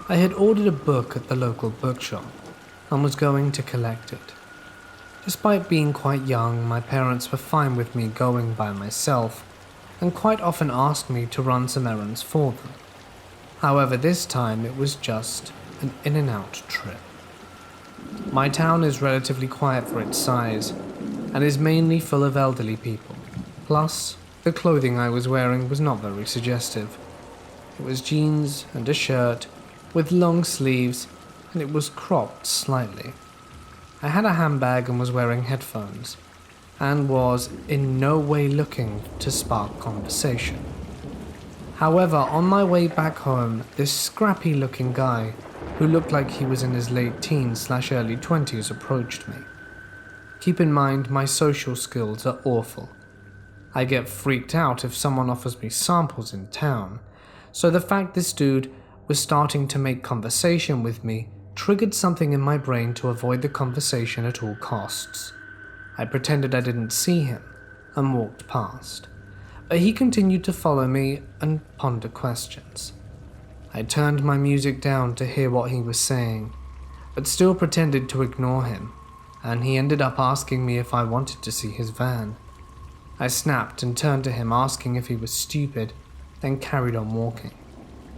I had ordered a book at the local bookshop and was going to collect it. Despite being quite young, my parents were fine with me going by myself and quite often asked me to run some errands for them. However, this time it was just an in and out trip. My town is relatively quiet for its size and is mainly full of elderly people. Plus, the clothing I was wearing was not very suggestive. It was jeans and a shirt with long sleeves, and it was cropped slightly. I had a handbag and was wearing headphones, and was in no way looking to spark conversation. However, on my way back home, this scrappy-looking guy, who looked like he was in his late teens/early 20s, approached me. Keep in mind, my social skills are awful. I get freaked out if someone offers me samples in town, so the fact this dude was starting to make conversation with me triggered something in my brain to avoid the conversation at all costs. I pretended I didn't see him and walked past, but he continued to follow me and ponder questions. I turned my music down to hear what he was saying, but still pretended to ignore him, and he ended up asking me if I wanted to see his van. I snapped and turned to him asking if he was stupid, then carried on walking.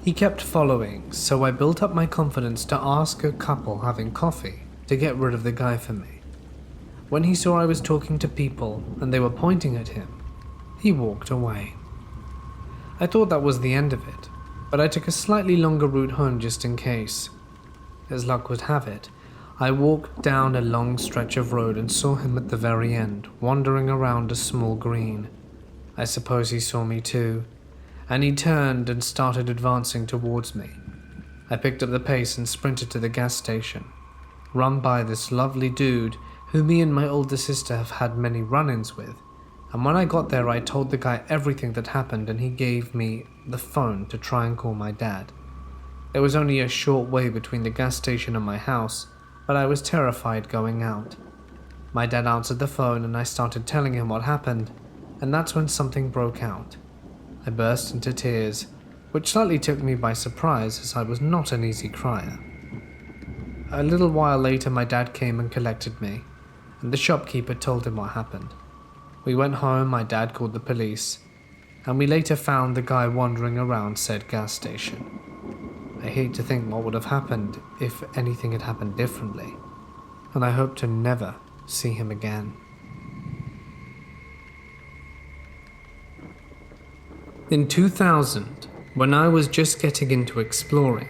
He kept following, so I built up my confidence to ask a couple having coffee to get rid of the guy for me. When he saw I was talking to people and they were pointing at him, he walked away. I thought that was the end of it, but I took a slightly longer route home just in case. As luck would have it, I walked down a long stretch of road and saw him at the very end, wandering around a small green. I suppose he saw me too, and he turned and started advancing towards me. I picked up the pace and sprinted to the gas station, run by this lovely dude who me and my older sister have had many run-ins with, and when I got there I told the guy everything that happened and he gave me the phone to try and call my dad. There was only a short way between the gas station and my house, but I was terrified going out. My dad answered the phone and I started telling him what happened, and that's when something broke out. I burst into tears, which slightly took me by surprise as I was not an easy crier. A little while later my dad came and collected me, and the shopkeeper told him what happened. We went home, my dad called the police, and we later found the guy wandering around said gas station. I hate to think what would have happened if anything had happened differently, and I hope to never see him again. In 2000, when I was just getting into exploring,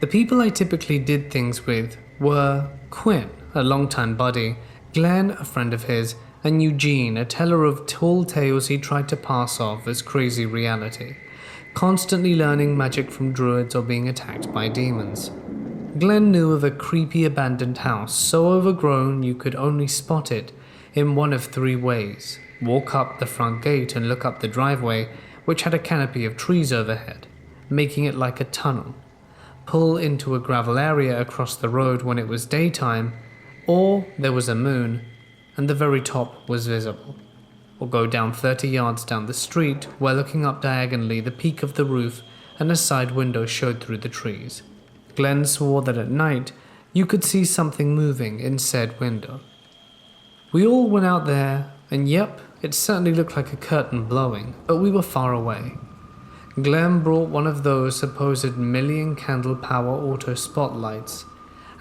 the people I typically did things with were Quinn, a longtime buddy, Glenn, a friend of his, and Eugene, a teller of tall tales he tried to pass off as crazy reality, constantly learning magic from druids or being attacked by demons. Glenn knew of a creepy abandoned house so overgrown you could only spot it in one of three ways: walk up the front gate and look up the driveway, which had a canopy of trees overhead, making it like a tunnel, pull into a gravel area across the road when it was daytime, or there was a moon and the very top was visible, or go down 30 yards down the street where looking up diagonally the peak of the roof and a side window showed through the trees. Glenn swore that at night you could see something moving in said window. We all went out there and yep, it certainly looked like a curtain blowing, but we were far away. Glenn brought one of those supposed million candle power auto spotlights,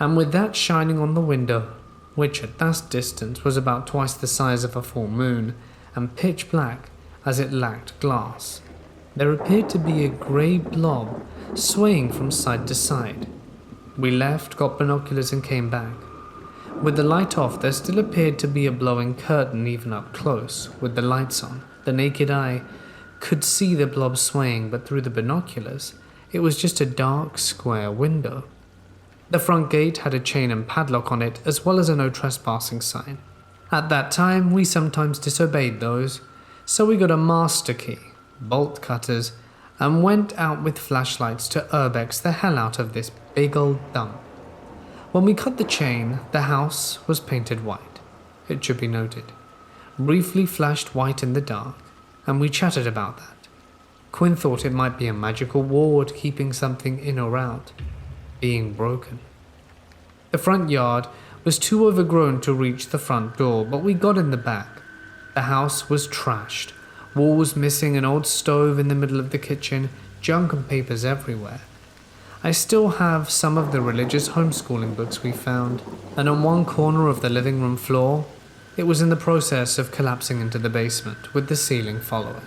and with that shining on the window, which at that distance was about twice the size of a full moon, and pitch black as it lacked glass, there appeared to be a grey blob swaying from side to side. We left, got binoculars and came back. With the light off, there still appeared to be a blowing curtain even up close. With the lights on, the naked eye could see the blob swaying, but through the binoculars, it was just a dark square window. The front gate had a chain and padlock on it, as well as a no trespassing sign. At that time, we sometimes disobeyed those, so we got a master key, bolt cutters, and went out with flashlights to urbex the hell out of this big old dump. When we cut the chain, the house was painted white, it should be noted. Briefly flashed white in the dark, and we chatted about that. Quinn thought it might be a magical ward keeping something in or out, being broken. The front yard was too overgrown to reach the front door, but we got in the back. The house was trashed, walls missing, an old stove in the middle of the kitchen, junk and papers everywhere. I still have some of the religious homeschooling books we found, and on one corner of the living room floor, it was in the process of collapsing into the basement, with the ceiling following.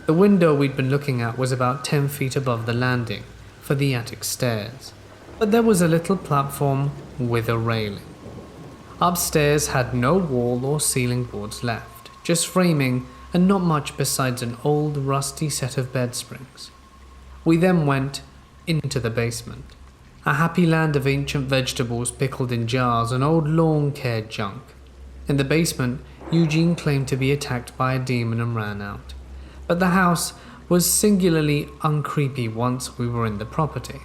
The window we'd been looking at was about 10 feet above the landing for the attic stairs, but there was a little platform with a railing. Upstairs had no wall or ceiling boards left, just framing and not much besides an old rusty set of bed springs. We then went into the basement, a happy land of ancient vegetables pickled in jars and old lawn care junk. In the basement, Eugene claimed to be attacked by a demon and ran out, but the house was singularly uncreepy once we were in the property.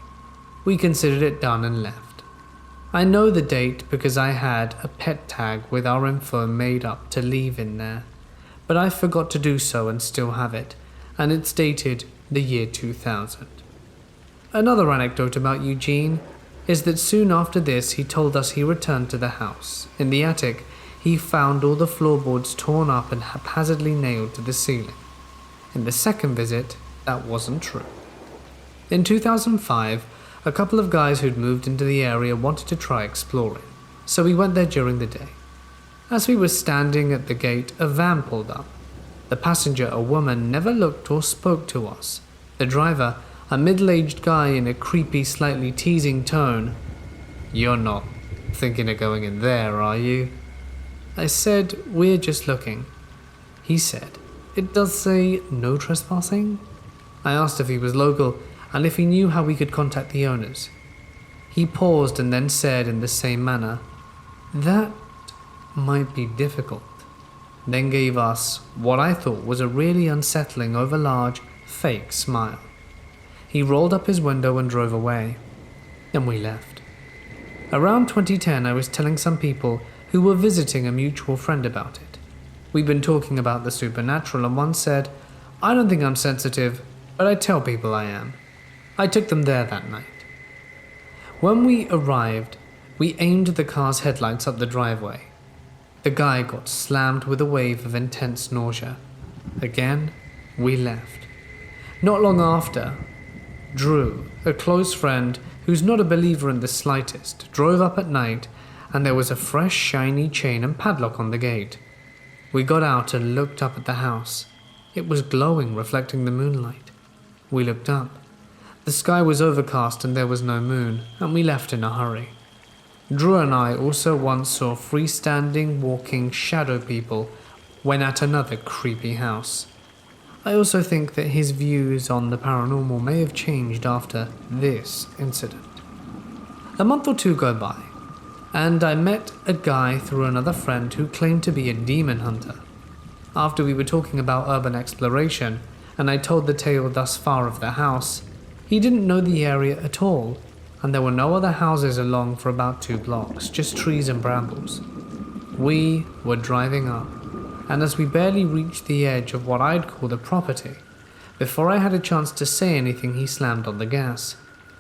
We considered it done and left. I know the date because I had a pet tag with our info made up to leave in there, but I forgot to do so and still have it, and it's dated the year 2000. Another anecdote about Eugene is that soon after this he told us he returned to the house. In the attic, he found all the floorboards torn up and haphazardly nailed to the ceiling. In the second visit, that wasn't true. In 2005, a couple of guys who'd moved into the area wanted to try exploring, so we went there during the day. As we were standing at the gate, a van pulled up. The passenger, a woman, never looked or spoke to us. The driver, a middle-aged guy in a creepy, slightly teasing tone, "You're not Thinking of going in there, are you? I said, we're just looking. He said, it does say no trespassing? I asked if he was local and if he knew how we could contact the owners. He paused and then said in the same manner, that might be difficult. Then gave us what I thought was a really unsettling overlarge fake smile. He rolled up his window and drove away. And we left. Around 2010, I was telling some people who were visiting a mutual friend about it. We'd been talking about the supernatural and one said, I don't think I'm sensitive, but I tell people I am. I took them there that night. When we arrived, we aimed the car's headlights up the driveway. The guy got slammed with a wave of intense nausea. Again, we left. Not long after, Drew, a close friend who's not a believer in the slightest, drove up at night and there was a fresh shiny chain and padlock on the gate. We got out and looked up at the house. It was glowing, reflecting the moonlight. We looked up. The sky was overcast and there was no moon, and we left in a hurry. Drew and I also once saw freestanding, walking shadow people when at another creepy house. I also think that his views on the paranormal may have changed after this incident. A month or two go by, and I met a guy through another friend who claimed to be a demon hunter. After we were talking about urban exploration, and I told the tale thus far of the house, he didn't know the area at all, and there were no other houses along for about 2 blocks, just trees and brambles. We were driving up, and as we barely reached the edge of what I'd call the property, before I had a chance to say anything, he slammed on the gas.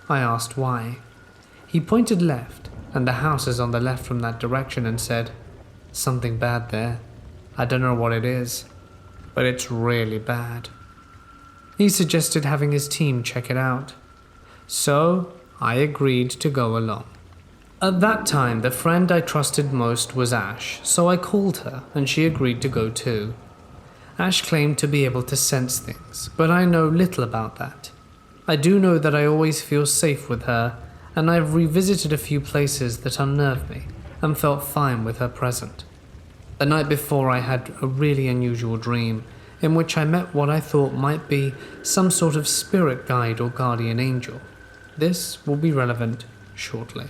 I asked why. He pointed left, and the house is on the left from that direction, and said, something bad there. I don't know what it is, but it's really bad. He suggested having his team check it out. So I agreed to go along. At that time, the friend I trusted most was Ash, so I called her and she agreed to go too. Ash claimed to be able to sense things, but I know little about that. I do know that I always feel safe with her, and I've revisited a few places that unnerved me and felt fine with her present. The night before, I had a really unusual dream in which I met what I thought might be some sort of spirit guide or guardian angel. This will be relevant shortly.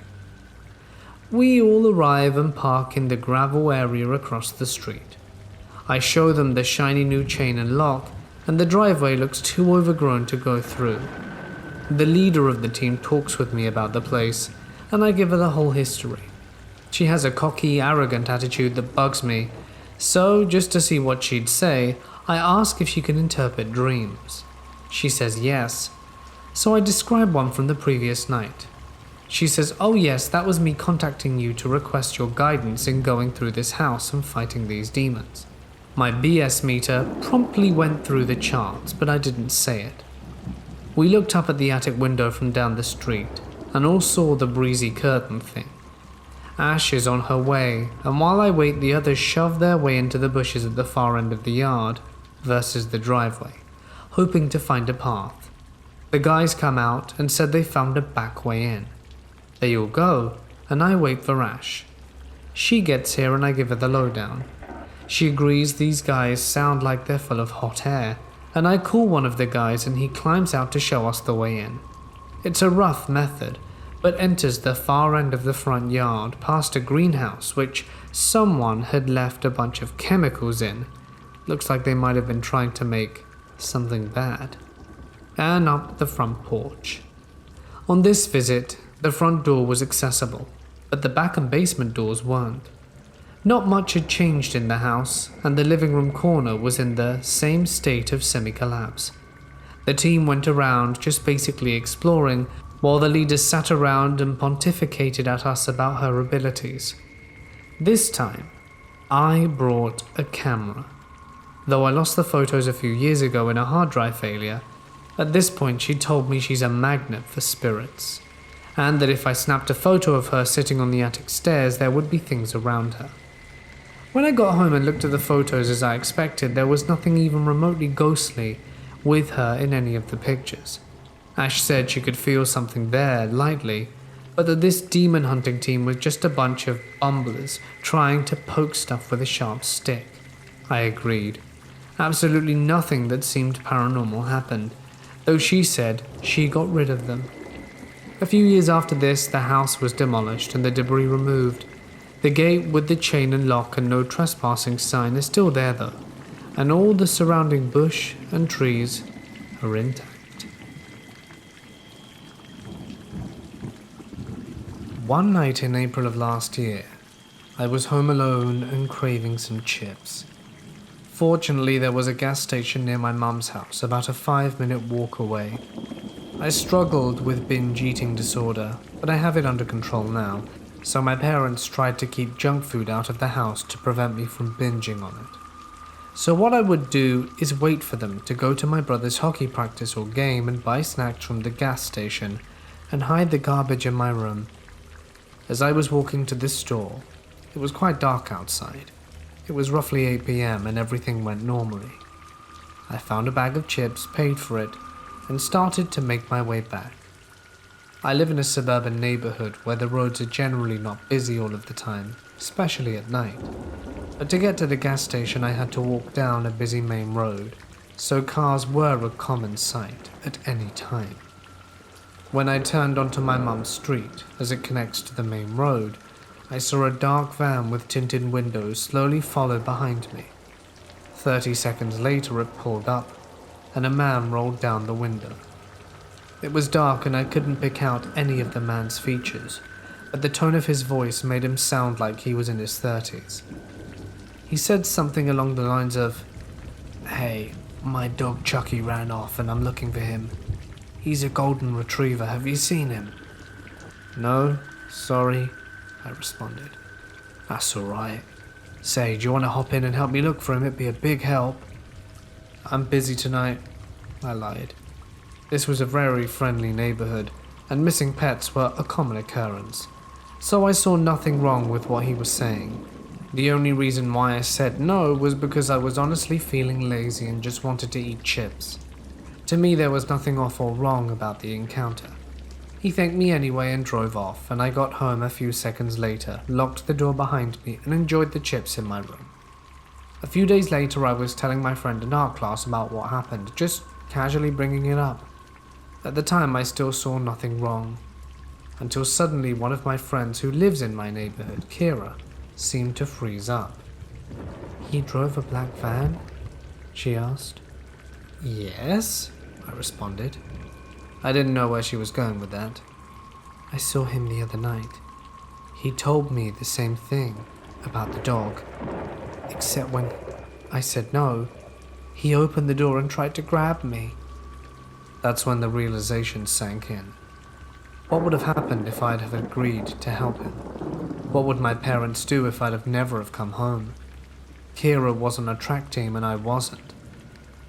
We all arrive and park in the gravel area across the street. I show them the shiny new chain and lock, and the driveway looks too overgrown to go through. The leader of the team talks with me about the place, and I give her the whole history. She has a cocky, arrogant attitude that bugs me, so just to see what she'd say, I ask if she can interpret dreams. She says yes, so I describe one from the previous night. She says, oh yes, that was me contacting you to request your guidance in going through this house and fighting these demons. My BS meter promptly went through the charts, but I didn't say it. We looked up at the attic window from down the street and all saw the breezy curtain thing. Ash is on her way, and while I wait, the others shove their way into the bushes at the far end of the yard versus the driveway, hoping to find a path. The guys come out and said they found a back way in. They all go, and I wait for Ash. She gets here and I give her the lowdown. She agrees these guys sound like they're full of hot air, and I call one of the guys and he climbs out to show us the way in. It's a rough method, but enters the far end of the front yard past a greenhouse which someone had left a bunch of chemicals in. Looks like they might have been trying to make something bad. And up the front porch. On this visit, the front door was accessible, but the back and basement doors weren't. Not much had changed in the house, and the living room corner was in the same state of semi-collapse. The team went around just basically exploring, while the leaders sat around and pontificated at us about her abilities. This time, I brought a camera. Though I lost the photos a few years ago in a hard drive failure, at this point she told me she's a magnet for spirits, and that if I snapped a photo of her sitting on the attic stairs, there would be things around her. When I got home and looked at the photos as I expected, there was nothing even remotely ghostly with her in any of the pictures. Ash said she could feel something there, lightly, but that this demon hunting team was just a bunch of bumblers trying to poke stuff with a sharp stick. I agreed. Absolutely nothing that seemed paranormal happened, though she said she got rid of them. A few years after this, the house was demolished and the debris removed. The gate with the chain and lock and no trespassing sign is still there though, and all the surrounding bush and trees are intact. One night in April of last year, I was home alone and craving some chips. Fortunately, there was a gas station near my mum's house, about a 5-minute walk away. I struggled with binge eating disorder, but I have it under control now, so my parents tried to keep junk food out of the house to prevent me from binging on it. So what I would do is wait for them to go to my brother's hockey practice or game and buy snacks from the gas station and hide the garbage in my room. As I was walking to this store, it was quite dark outside. It was roughly 8 p.m. and everything went normally. I found a bag of chips, paid for it, and started to make my way back. I live in a suburban neighborhood where the roads are generally not busy all of the time, especially at night. But to get to the gas station I had to walk down a busy main road, so cars were a common sight at any time. When I turned onto my mum's street, as it connects to the main road, I saw a dark van with tinted windows slowly follow behind me. 30 seconds later it pulled up, and a man rolled down the window. It was dark and I couldn't pick out any of the man's features, but the tone of his voice made him sound like he was in his 30s. He said something along the lines of, "Hey, my dog Chucky ran off and I'm looking for him. He's a golden retriever, have you seen him?" "No, sorry," I responded. "That's alright. Say, do you want to hop in and help me look for him? It'd be a big help." "I'm busy tonight," I lied. This was a very friendly neighborhood, and missing pets were a common occurrence, so I saw nothing wrong with what he was saying. The only reason why I said no was because I was honestly feeling lazy and just wanted to eat chips. To me, there was nothing off or wrong about the encounter. He thanked me anyway and drove off, and I got home a few seconds later, locked the door behind me, and enjoyed the chips in my room. A few days later, I was telling my friend in art class about what happened, just casually bringing it up. At the time, I still saw nothing wrong, until suddenly one of my friends who lives in my neighborhood, Kira, seemed to freeze up. "He drove a black van?" she asked. "Yes," I responded. I didn't know where she was going with that. "I saw him the other night. He told me the same thing about the dog, except when I said no, he opened the door and tried to grab me." That's when the realization sank in. What would have happened if I'd have agreed to help him? What would my parents do if I'd have never have come home? Kira was on a track team and I wasn't.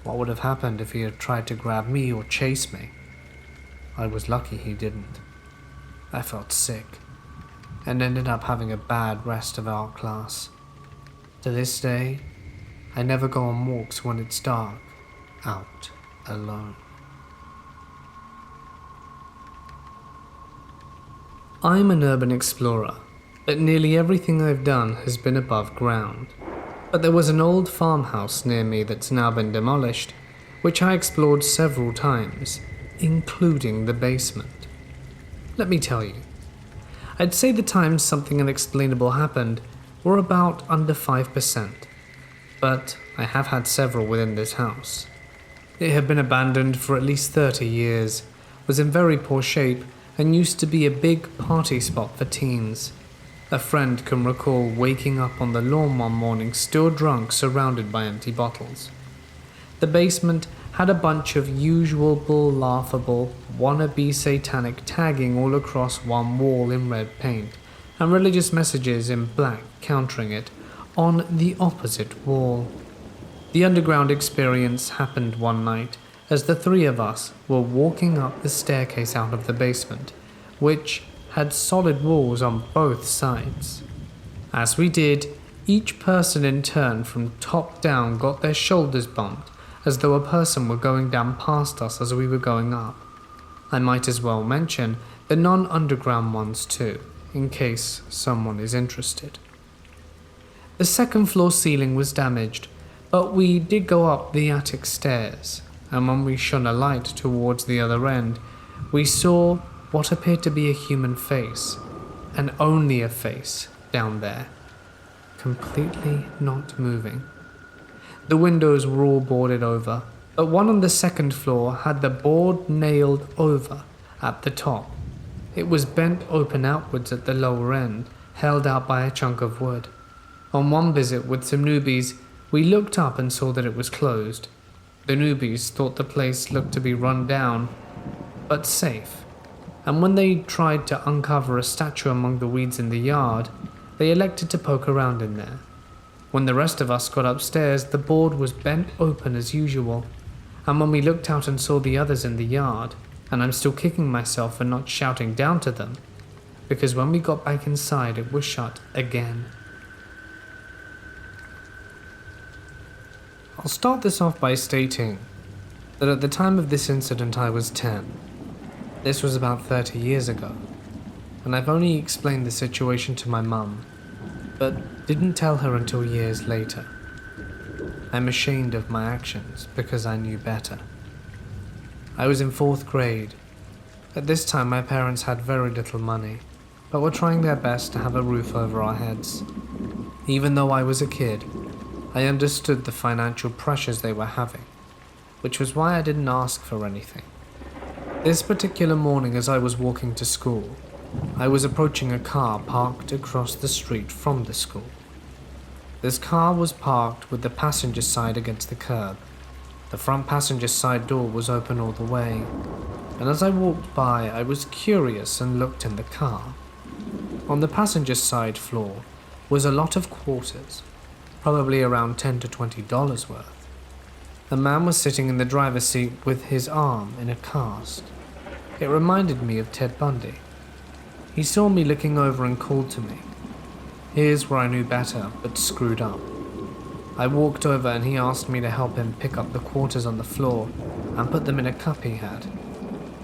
What would have happened if he had tried to grab me or chase me? I was lucky he didn't. I felt sick, and ended up having a bad rest of art class. To this day, I never go on walks when it's dark, out alone. I'm an urban explorer, but nearly everything I've done has been above ground. But there was an old farmhouse near me that's now been demolished, which I explored several times, including the basement. Let me tell you, I'd say the times something unexplainable happened were about under 5%, but I have had several within this house. It had been abandoned for at least 30 years, was in very poor shape, and used to be a big party spot for teens. A friend can recall waking up on the lawn one morning still drunk, surrounded by empty bottles. The basement had a bunch of usual laughable, wannabe satanic tagging all across one wall in red paint, and religious messages in black countering it on the opposite wall. The underground experience happened one night as the three of us were walking up the staircase out of the basement, which had solid walls on both sides. As we did, each person in turn from top down got their shoulders bumped as though a person were going down past us as we were going up. I might as well mention the non-underground ones too, in case someone is interested. The second floor ceiling was damaged, but we did go up the attic stairs, and when we shone a light towards the other end, we saw what appeared to be a human face, and only a face, down there, completely not moving. The windows were all boarded over, but one on the second floor had the board nailed over at the top. It was bent open outwards at the lower end, held out by a chunk of wood. On one visit with some newbies, we looked up and saw that it was closed. The newbies thought the place looked to be run down, but safe, and when they tried to uncover a statue among the weeds in the yard, they elected to poke around in there. When the rest of us got upstairs, the board was bent open as usual, and when we looked out and saw the others in the yard, and I'm still kicking myself for not shouting down to them, because when we got back inside it was shut again. I'll start this off by stating that at the time of this incident I was 10. This was about 30 years ago, and I've only explained the situation to my mum, but didn't tell her until years later. I'm ashamed of my actions because I knew better. I was in 4th grade. At this time my parents had very little money, but were trying their best to have a roof over our heads. Even though I was a kid, I understood the financial pressures they were having, which was why I didn't ask for anything. This particular morning as I was walking to school, I was approaching a car parked across the street from the school. This car was parked with the passenger side against the curb. The front passenger side door was open all the way, and as I walked by, I was curious and looked in the car. On the passenger side floor was a lot of quarters, probably around $10 to $20 worth. A man was sitting in the driver's seat with his arm in a cast. It reminded me of Ted Bundy. He saw me looking over and called to me. Here's where I knew better, but screwed up. I walked over and he asked me to help him pick up the quarters on the floor and put them in a cup he had.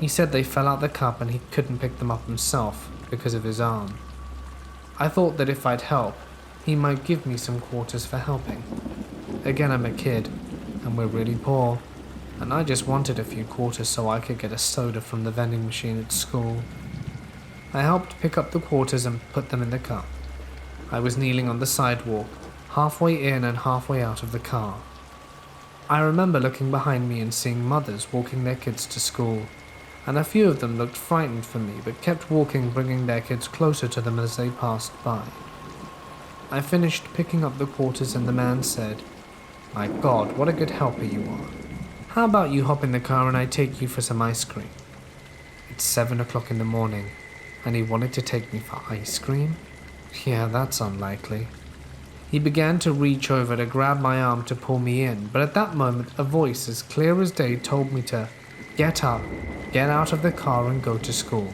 He said they fell out the cup and he couldn't pick them up himself because of his arm. I thought that if I'd help, he might give me some quarters for helping. Again, I'm a kid, and we're really poor, and I just wanted a few quarters so I could get a soda from the vending machine at school. I helped pick up the quarters and put them in the cup. I was kneeling on the sidewalk, halfway in and halfway out of the car. I remember looking behind me and seeing mothers walking their kids to school, and a few of them looked frightened for me but kept walking, bringing their kids closer to them as they passed by. I finished picking up the quarters and the man said, "My God, what a good helper you are. How about you hop in the car and I take you for some ice cream?" It's 7 o'clock in the morning, and he wanted to take me for ice cream? Yeah, that's unlikely. He began to reach over to grab my arm to pull me in, but at that moment a voice as clear as day told me to get up, get out of the car and go to school.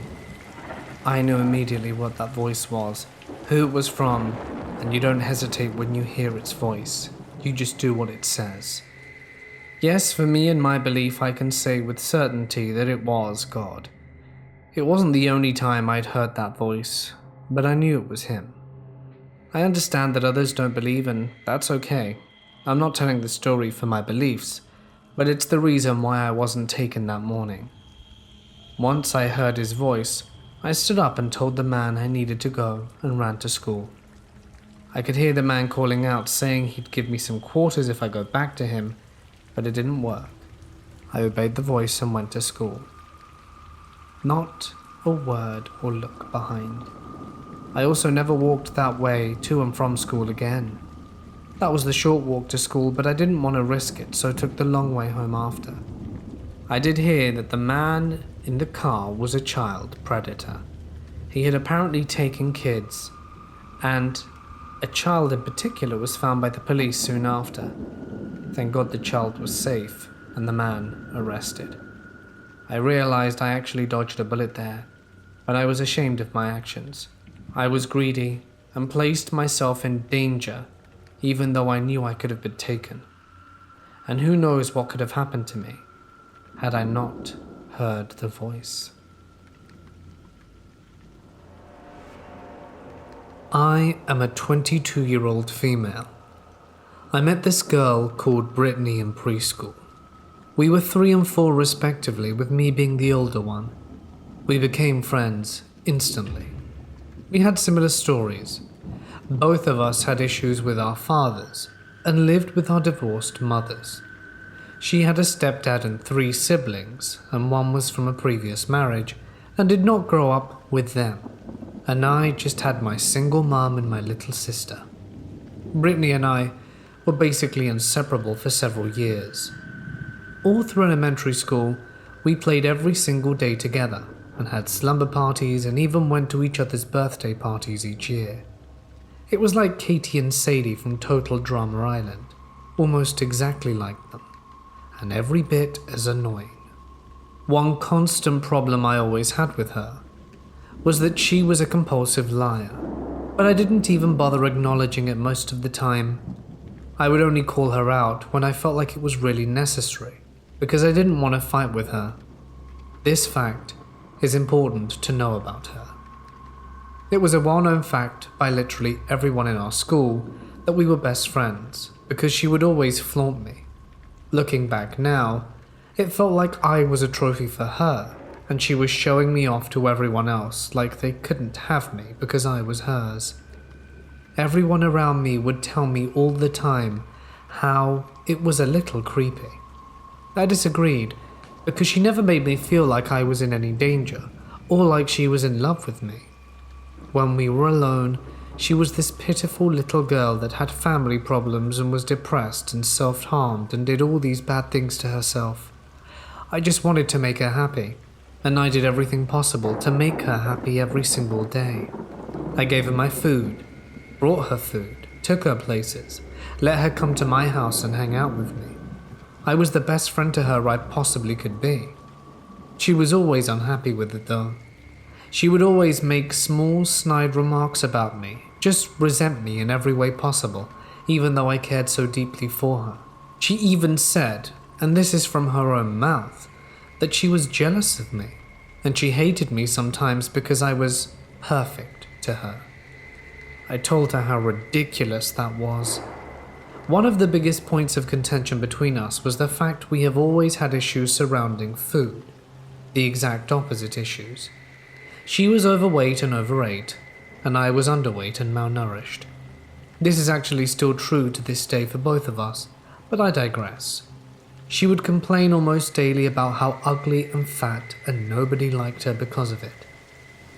I knew immediately what that voice was, who it was from, and you don't hesitate when you hear its voice. You just do what it says. Yes, for me and my belief, I can say with certainty that it was God. It wasn't the only time I'd heard that voice, but I knew it was him. I understand that others don't believe, and that's okay. I'm not telling the story for my beliefs, but it's the reason why I wasn't taken that morning. Once I heard his voice, I stood up and told the man I needed to go and ran to school. I could hear the man calling out, saying he'd give me some quarters if I go back to him, but it didn't work. I obeyed the voice and went to school. Not a word or look behind. I also never walked that way to and from school again. That was the short walk to school, but I didn't want to risk it, so took the long way home after. I did hear that the man in the car was a child predator. He had apparently taken kids, and a child in particular was found by the police soon after. Thank God the child was safe and the man arrested. I realized I actually dodged a bullet there, but I was ashamed of my actions. I was greedy and placed myself in danger, even though I knew I could have been taken. And who knows what could have happened to me had I not heard the voice. I am a 22-year-old female. I met this girl called Brittany in preschool. We were 3 and 4 respectively, with me being the older one. We became friends instantly. We had similar stories. Both of us had issues with our fathers and lived with our divorced mothers. She had a stepdad and 3 siblings, and one was from a previous marriage and did not grow up with them. And I just had my single mom and my little sister. Brittany and I were basically inseparable for several years. All through elementary school, we played every single day together and had slumber parties and even went to each other's birthday parties each year. It was like Katie and Sadie from Total Drama Island, almost exactly like them, and every bit as annoying. One constant problem I always had with her was that she was a compulsive liar, but I didn't even bother acknowledging it most of the time. I would only call her out when I felt like it was really necessary, because I didn't want to fight with her. This fact is important to know about her. It was a well-known fact by literally everyone in our school that we were best friends, because she would always flaunt me. Looking back now, it felt like I was a trophy for her, and she was showing me off to everyone else like they couldn't have me because I was hers. Everyone around me would tell me all the time how it was a little creepy. I disagreed, because she never made me feel like I was in any danger, or like she was in love with me. When we were alone, she was this pitiful little girl that had family problems and was depressed and self-harmed and did all these bad things to herself. I just wanted to make her happy, and I did everything possible to make her happy every single day. I gave her my food, brought her food, took her places, let her come to my house and hang out with me. I was the best friend to her I possibly could be. She was always unhappy with it though. She would always make small snide remarks about me, just resent me in every way possible, even though I cared so deeply for her. She even said, and this is from her own mouth, that she was jealous of me, and she hated me sometimes because I was perfect to her. I told her how ridiculous that was. One of the biggest points of contention between us was the fact we have always had issues surrounding food, the exact opposite issues. She was overweight and overate, and I was underweight and malnourished. This is actually still true to this day for both of us, but I digress. She would complain almost daily about how ugly and fat, and nobody liked her because of it.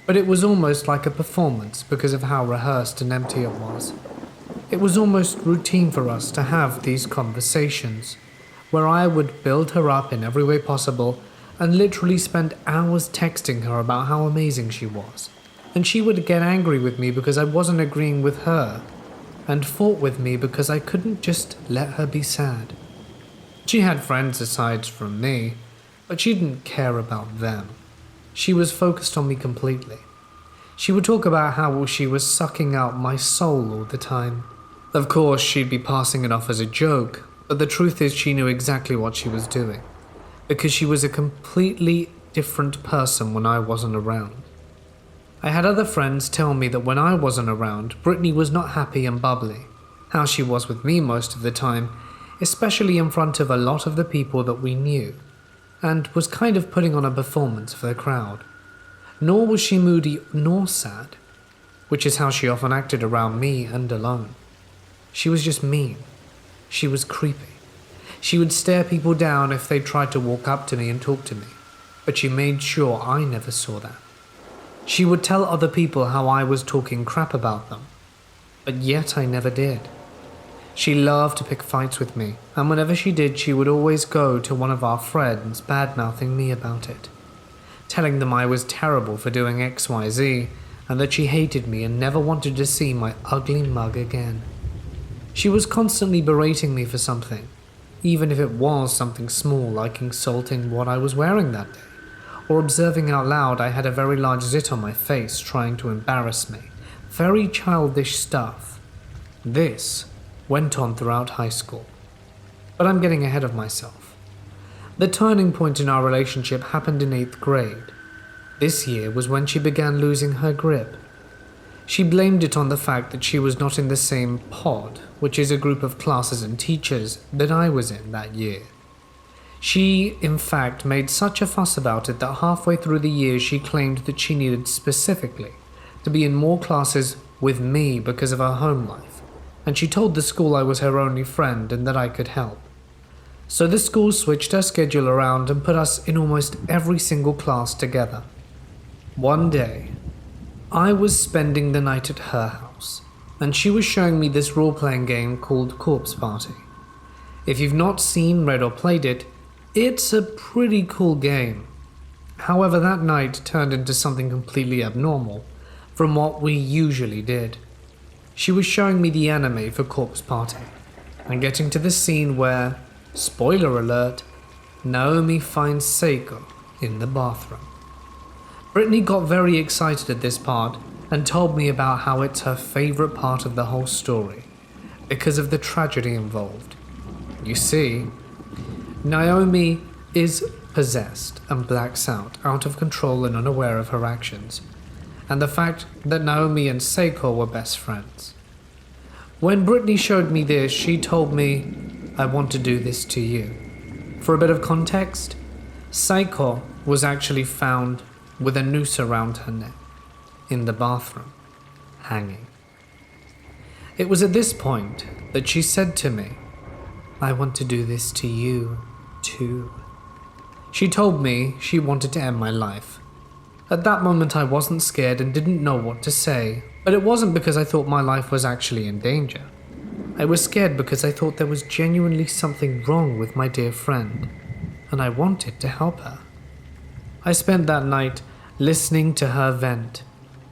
But it was almost like a performance because of how rehearsed and empty it was. It was almost routine for us to have these conversations, where I would build her up in every way possible and literally spend hours texting her about how amazing she was. And she would get angry with me because I wasn't agreeing with her, and fought with me because I couldn't just let her be sad. She had friends aside from me, but she didn't care about them. She was focused on me completely. She would talk about how she was sucking out my soul all the time. Of course, she'd be passing it off as a joke, but the truth is she knew exactly what she was doing, because she was a completely different person when I wasn't around. I had other friends tell me that when I wasn't around, Brittany was not happy and bubbly, how she was with me most of the time, especially in front of a lot of the people that we knew, and was kind of putting on a performance for the crowd. Nor was she moody nor sad, which is how she often acted around me and alone. She was just mean. She was creepy. She would stare people down if they tried to walk up to me and talk to me, but she made sure I never saw that. She would tell other people how I was talking crap about them, but yet I never did. She loved to pick fights with me, and whenever she did, she would always go to one of our friends bad-mouthing me about it, telling them I was terrible for doing XYZ, and that she hated me and never wanted to see my ugly mug again. She was constantly berating me for something, even if it was something small like insulting what I was wearing that day, or observing out loud I had a very large zit on my face trying to embarrass me. Very childish stuff. This went on throughout high school. But I'm getting ahead of myself. The turning point in our relationship happened in 8th grade. This year was when she began losing her grip. She blamed it on the fact that she was not in the same pod, which is a group of classes and teachers, that I was in that year. She, in fact, made such a fuss about it that halfway through the year she claimed that she needed specifically to be in more classes with me because of her home life, and she told the school I was her only friend and that I could help. So the school switched her schedule around and put us in almost every single class together. One day, I was spending the night at her house, and she was showing me this role-playing game called Corpse Party. If you've not seen, read or played it, it's a pretty cool game. However, that night turned into something completely abnormal from what we usually did. She was showing me the anime for Corpse Party, and getting to the scene where, spoiler alert, Naomi finds Seiko in the bathroom. Brittany got very excited at this part and told me about how it's her favorite part of the whole story because of the tragedy involved. You see, Naomi is possessed and blacks out of control and unaware of her actions, and the fact that Naomi and Seiko were best friends. When Brittany showed me this, she told me, "I want to do this to you." For a bit of context, Seiko was actually found with a noose around her neck, in the bathroom, hanging. It was at this point that she said to me, "I want to do this to you, too." She told me she wanted to end my life. At that moment I wasn't scared and didn't know what to say, but it wasn't because I thought my life was actually in danger. I was scared because I thought there was genuinely something wrong with my dear friend, and I wanted to help her. I spent that night listening to her vent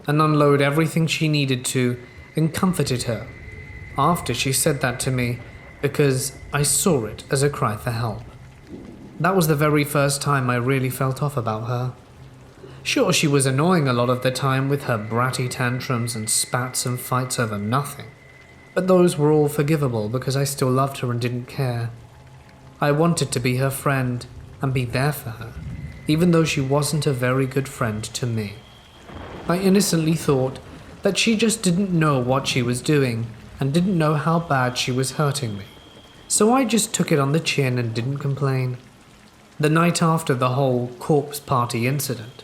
and unload everything she needed to and comforted her after she said that to me because I saw it as a cry for help. That was the very first time I really felt off about her. Sure, she was annoying a lot of the time with her bratty tantrums and spats and fights over nothing, but those were all forgivable because I still loved her and didn't care. I wanted to be her friend and be there for her, even though she wasn't a very good friend to me. I innocently thought that she just didn't know what she was doing and didn't know how bad she was hurting me. So I just took it on the chin and didn't complain. The night after the whole corpse party incident,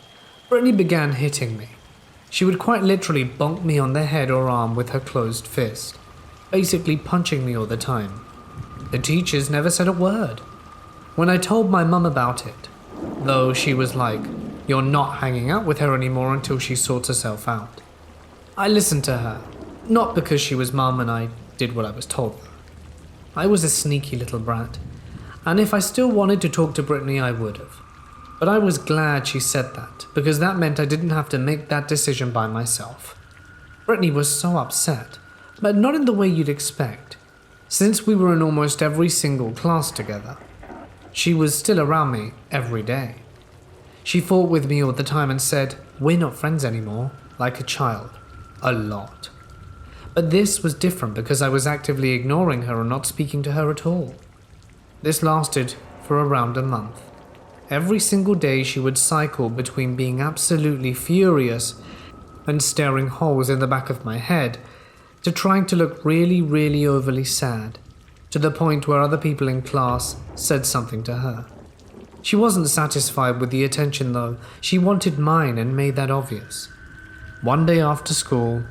Brittany began hitting me. She would quite literally bonk me on the head or arm with her closed fist, basically punching me all the time. The teachers never said a word. When I told my mum about it, though, she was like, "You're not hanging out with her anymore until she sorts herself out." I listened to her, not because she was mum and I did what I was told. I was a sneaky little brat, and if I still wanted to talk to Brittany, I would have. But I was glad she said that, because that meant I didn't have to make that decision by myself. Brittany was so upset, but not in the way you'd expect. Since we were in almost every single class together, she was still around me every day. She fought with me all the time and said, "We're not friends anymore," like a child. A lot. But this was different because I was actively ignoring her and not speaking to her at all. This lasted for around a month. Every single day she would cycle between being absolutely furious and staring holes in the back of my head to trying to look really, really overly sad, to the point where other people in class said something to her. She wasn't satisfied with the attention though. She wanted mine and made that obvious. One day after school,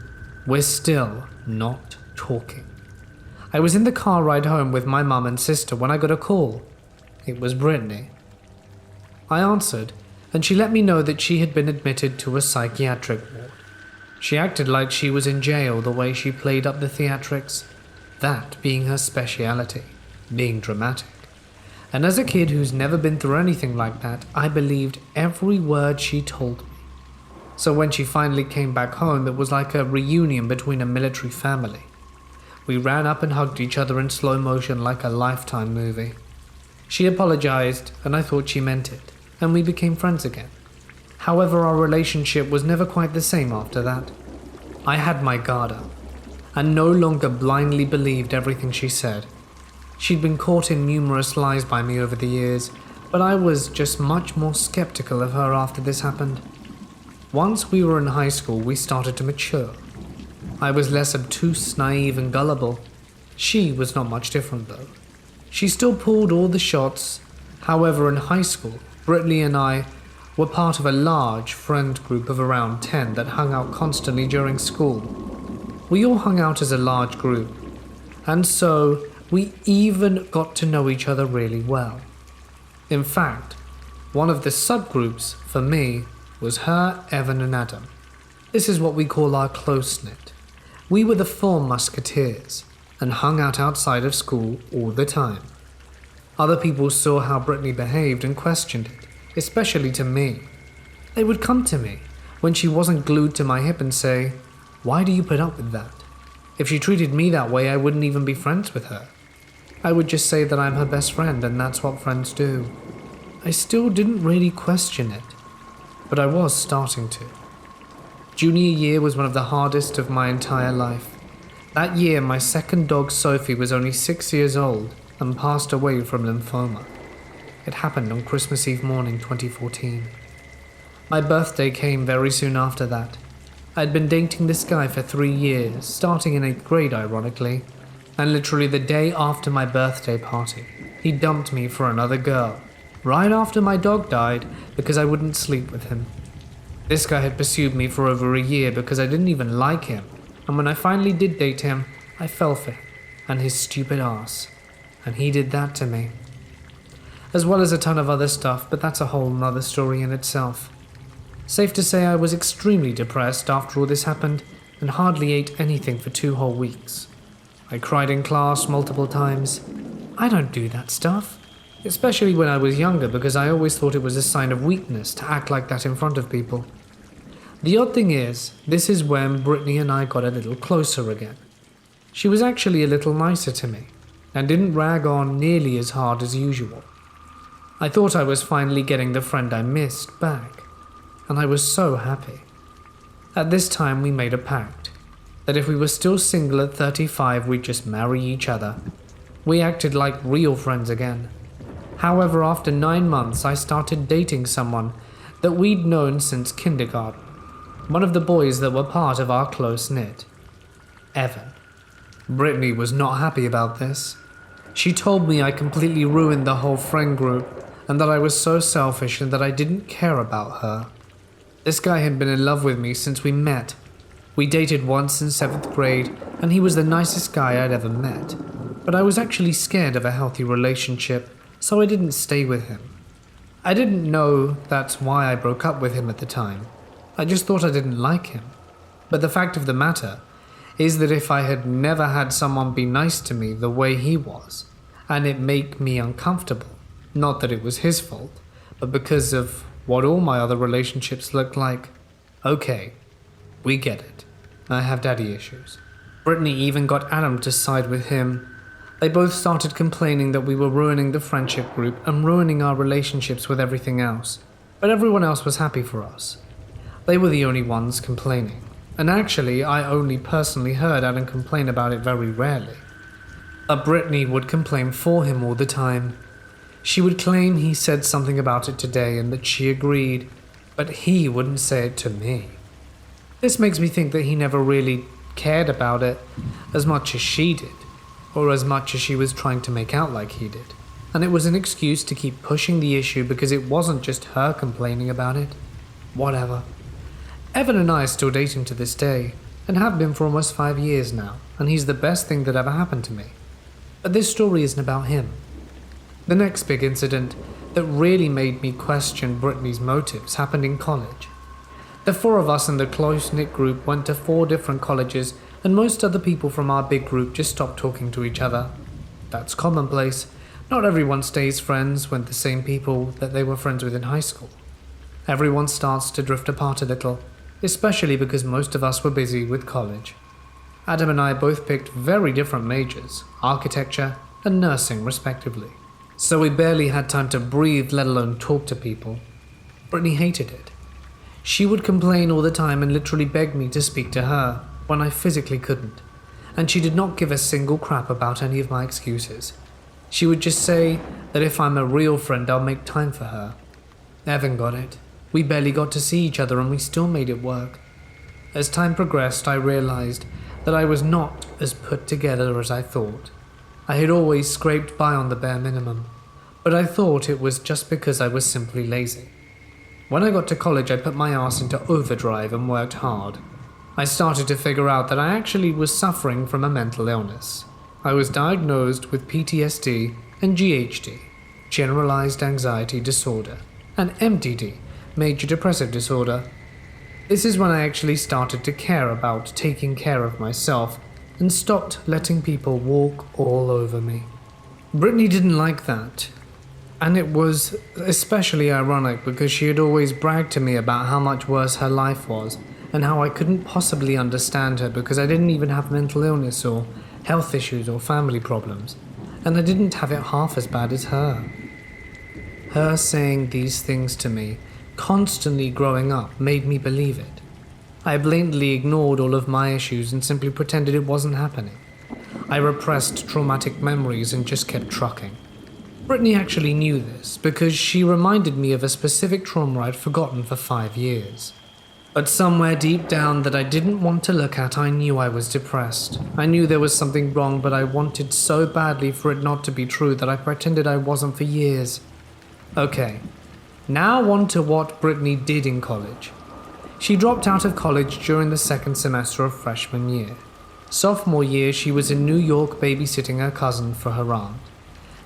we're still not talking. I was in the car ride home with my mum and sister when I got a call. It was Brittany. I answered, and she let me know that she had been admitted to a psychiatric ward. She acted like she was in jail the way she played up the theatrics, that being her speciality, being dramatic. And as a kid who's never been through anything like that, I believed every word she told me. So when she finally came back home, it was like a reunion between a military family. We ran up and hugged each other in slow motion like a Lifetime movie. She apologized, and I thought she meant it, and we became friends again. However, our relationship was never quite the same after that. I had my guard up, and no longer blindly believed everything she said. She'd been caught in numerous lies by me over the years, but I was just much more skeptical of her after this happened. Once we were in high school, we started to mature. I was less obtuse, naive, and gullible. She was not much different, though. She still pulled all the shots. However, in high school, Brittany and I were part of a large friend group of around 10 that hung out constantly during school. We all hung out as a large group, and so we even got to know each other really well. In fact, one of the subgroups, for me, was her, Evan, and Adam. This is what we call our close-knit. We were the 4 musketeers, and hung out outside of school all the time. Other people saw how Brittany behaved and questioned it, especially to me. They would come to me when she wasn't glued to my hip and say, "Why do you put up with that?" If she treated me that way, I wouldn't even be friends with her. I would just say that I'm her best friend and that's what friends do. I still didn't really question it, but I was starting to. Junior year was one of the hardest of my entire life. That year, my second dog Sophie was only 6 years old and passed away from lymphoma. It happened on Christmas Eve morning 2014. My birthday came very soon after that. I'd been dating this guy for 3 years, starting in 8th grade ironically, and literally the day after my birthday party, he dumped me for another girl, right after my dog died because I wouldn't sleep with him. This guy had pursued me for over a year because I didn't even like him, and when I finally did date him, I fell for him and his stupid ass, and he did that to me. As well as a ton of other stuff, but that's a whole nother story in itself. Safe to say I was extremely depressed after all this happened and hardly ate anything for 2 whole weeks. I cried in class multiple times. I don't do that stuff, especially when I was younger because I always thought it was a sign of weakness to act like that in front of people. The odd thing is, this is when Brittany and I got a little closer again. She was actually a little nicer to me and didn't rag on nearly as hard as usual. I thought I was finally getting the friend I missed back, and I was so happy. At this time we made a pact that if we were still single at 35 we'd just marry each other. We acted like real friends again. However, after 9 months I started dating someone that we'd known since kindergarten. One of the boys that were part of our close-knit. Evan. Brittany was not happy about this. She told me I completely ruined the whole friend group and that I was so selfish and that I didn't care about her. This guy had been in love with me since we met. We dated once in 7th grade and he was the nicest guy I'd ever met. But I was actually scared of a healthy relationship, so I didn't stay with him. I didn't know that's why I broke up with him at the time. I just thought I didn't like him. But the fact of the matter is that if I had never had someone be nice to me the way he was, and it make me uncomfortable, not that it was his fault, but because of what all my other relationships looked like, okay, we get it. I have daddy issues. Brittany even got Adam to side with him. They both started complaining that we were ruining the friendship group and ruining our relationships with everything else, but everyone else was happy for us. They were the only ones complaining, and actually I only personally heard Adam complain about it very rarely. But Brittany would complain for him all the time. She would claim he said something about it today and that she agreed, but he wouldn't say it to me. This makes me think that he never really cared about it as much as she did, or as much as she was trying to make out like he did, and it was an excuse to keep pushing the issue because it wasn't just her complaining about it. Whatever. Evan and I are still dating to this day, and have been for almost 5 years now, and he's the best thing that ever happened to me. But this story isn't about him. The next big incident that really made me question Brittany's motives happened in college. The 4 of us in the close-knit group went to 4 different colleges, and most other people from our big group just stopped talking to each other. That's commonplace. Not everyone stays friends with the same people that they were friends with in high school. Everyone starts to drift apart a little, especially because most of us were busy with college. Adam and I both picked very different majors, architecture and nursing respectively. So we barely had time to breathe, let alone talk to people. Brittany hated it. She would complain all the time and literally beg me to speak to her when I physically couldn't, and she did not give a single crap about any of my excuses. She would just say that if I'm a real friend, I'll make time for her. Evan got it. We barely got to see each other and we still made it work. As time progressed, I realized that I was not as put together as I thought. I had always scraped by on the bare minimum, but I thought it was just because I was simply lazy. When I got to college, I put my ass into overdrive and worked hard. I started to figure out that I actually was suffering from a mental illness. I was diagnosed with PTSD and GHD, generalized anxiety disorder, and MDD, major depressive disorder. This is when I actually started to care about taking care of myself and stopped letting people walk all over me. Brittany didn't like that, and it was especially ironic because she had always bragged to me about how much worse her life was and how I couldn't possibly understand her because I didn't even have mental illness or health issues or family problems, and I didn't have it half as bad as her. Her saying these things to me constantly growing up made me believe it. I blatantly ignored all of my issues and simply pretended it wasn't happening. I repressed traumatic memories and just kept trucking. Brittany actually knew this because she reminded me of a specific trauma I'd forgotten for 5 years. But somewhere deep down that I didn't want to look at, I knew I was depressed. I knew there was something wrong, but I wanted so badly for it not to be true that I pretended I wasn't for years. Okay, now on to what Brittany did in college. She dropped out of college during the second semester of freshman year. Sophomore year, she was in New York babysitting her cousin for her aunt.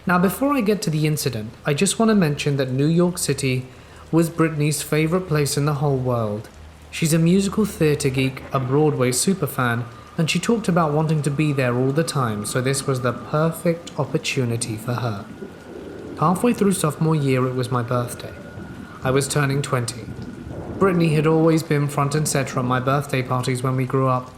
Now, before I get to the incident, I just want to mention that New York City was Brittany's favorite place in the whole world. She's a musical theater geek, a Broadway superfan, and she talked about wanting to be there all the time, so this was the perfect opportunity for her. Halfway through sophomore year, it was my birthday. I was turning 20. Brittany had always been front and center at my birthday parties when we grew up.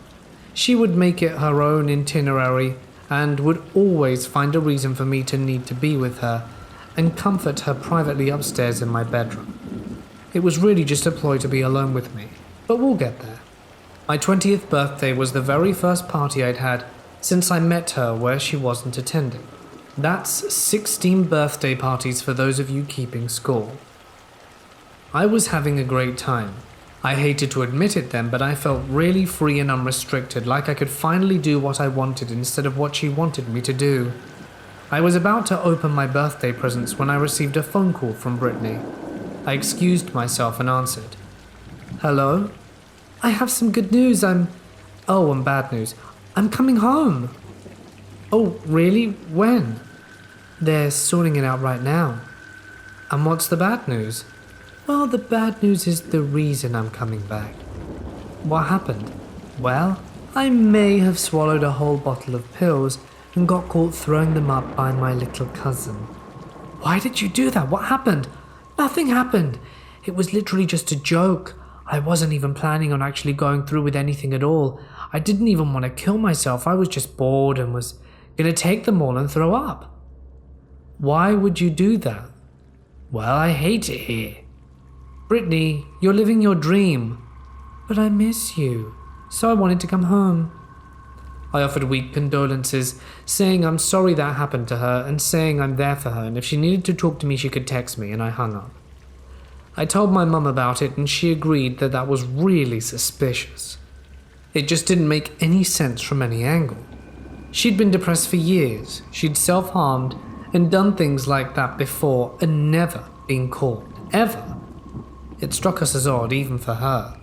She would make it her own itinerary and would always find a reason for me to need to be with her and comfort her privately upstairs in my bedroom. It was really just a ploy to be alone with me, but we'll get there. My 20th birthday was the very first party I'd had since I met her where she wasn't attending. That's 16 birthday parties for those of you keeping score. I was having a great time. I hated to admit it then, but I felt really free and unrestricted, like I could finally do what I wanted instead of what she wanted me to do. I was about to open my birthday presents when I received a phone call from Brittany. I excused myself and answered. Hello? I have some good news. And bad news. I'm coming home. Oh, really? When? They're sorting it out right now. And what's the bad news? Well, the bad news is the reason I'm coming back. What happened? Well, I may have swallowed a whole bottle of pills and got caught throwing them up by my little cousin. Why did you do that? What happened? Nothing happened. It was literally just a joke. I wasn't even planning on actually going through with anything at all. I didn't even want to kill myself. I was just bored and was going to take them all and throw up. Why would you do that? Well, I hate it here. Brittany, you're living your dream. But I miss you, so I wanted to come home. I offered weak condolences, saying I'm sorry that happened to her and saying I'm there for her and if she needed to talk to me she could text me, and I hung up. I told my mum about it and she agreed that that was really suspicious. It just didn't make any sense from any angle. She'd been depressed for years, she'd self-harmed and done things like that before and never been caught, ever. It struck us as odd, even for her.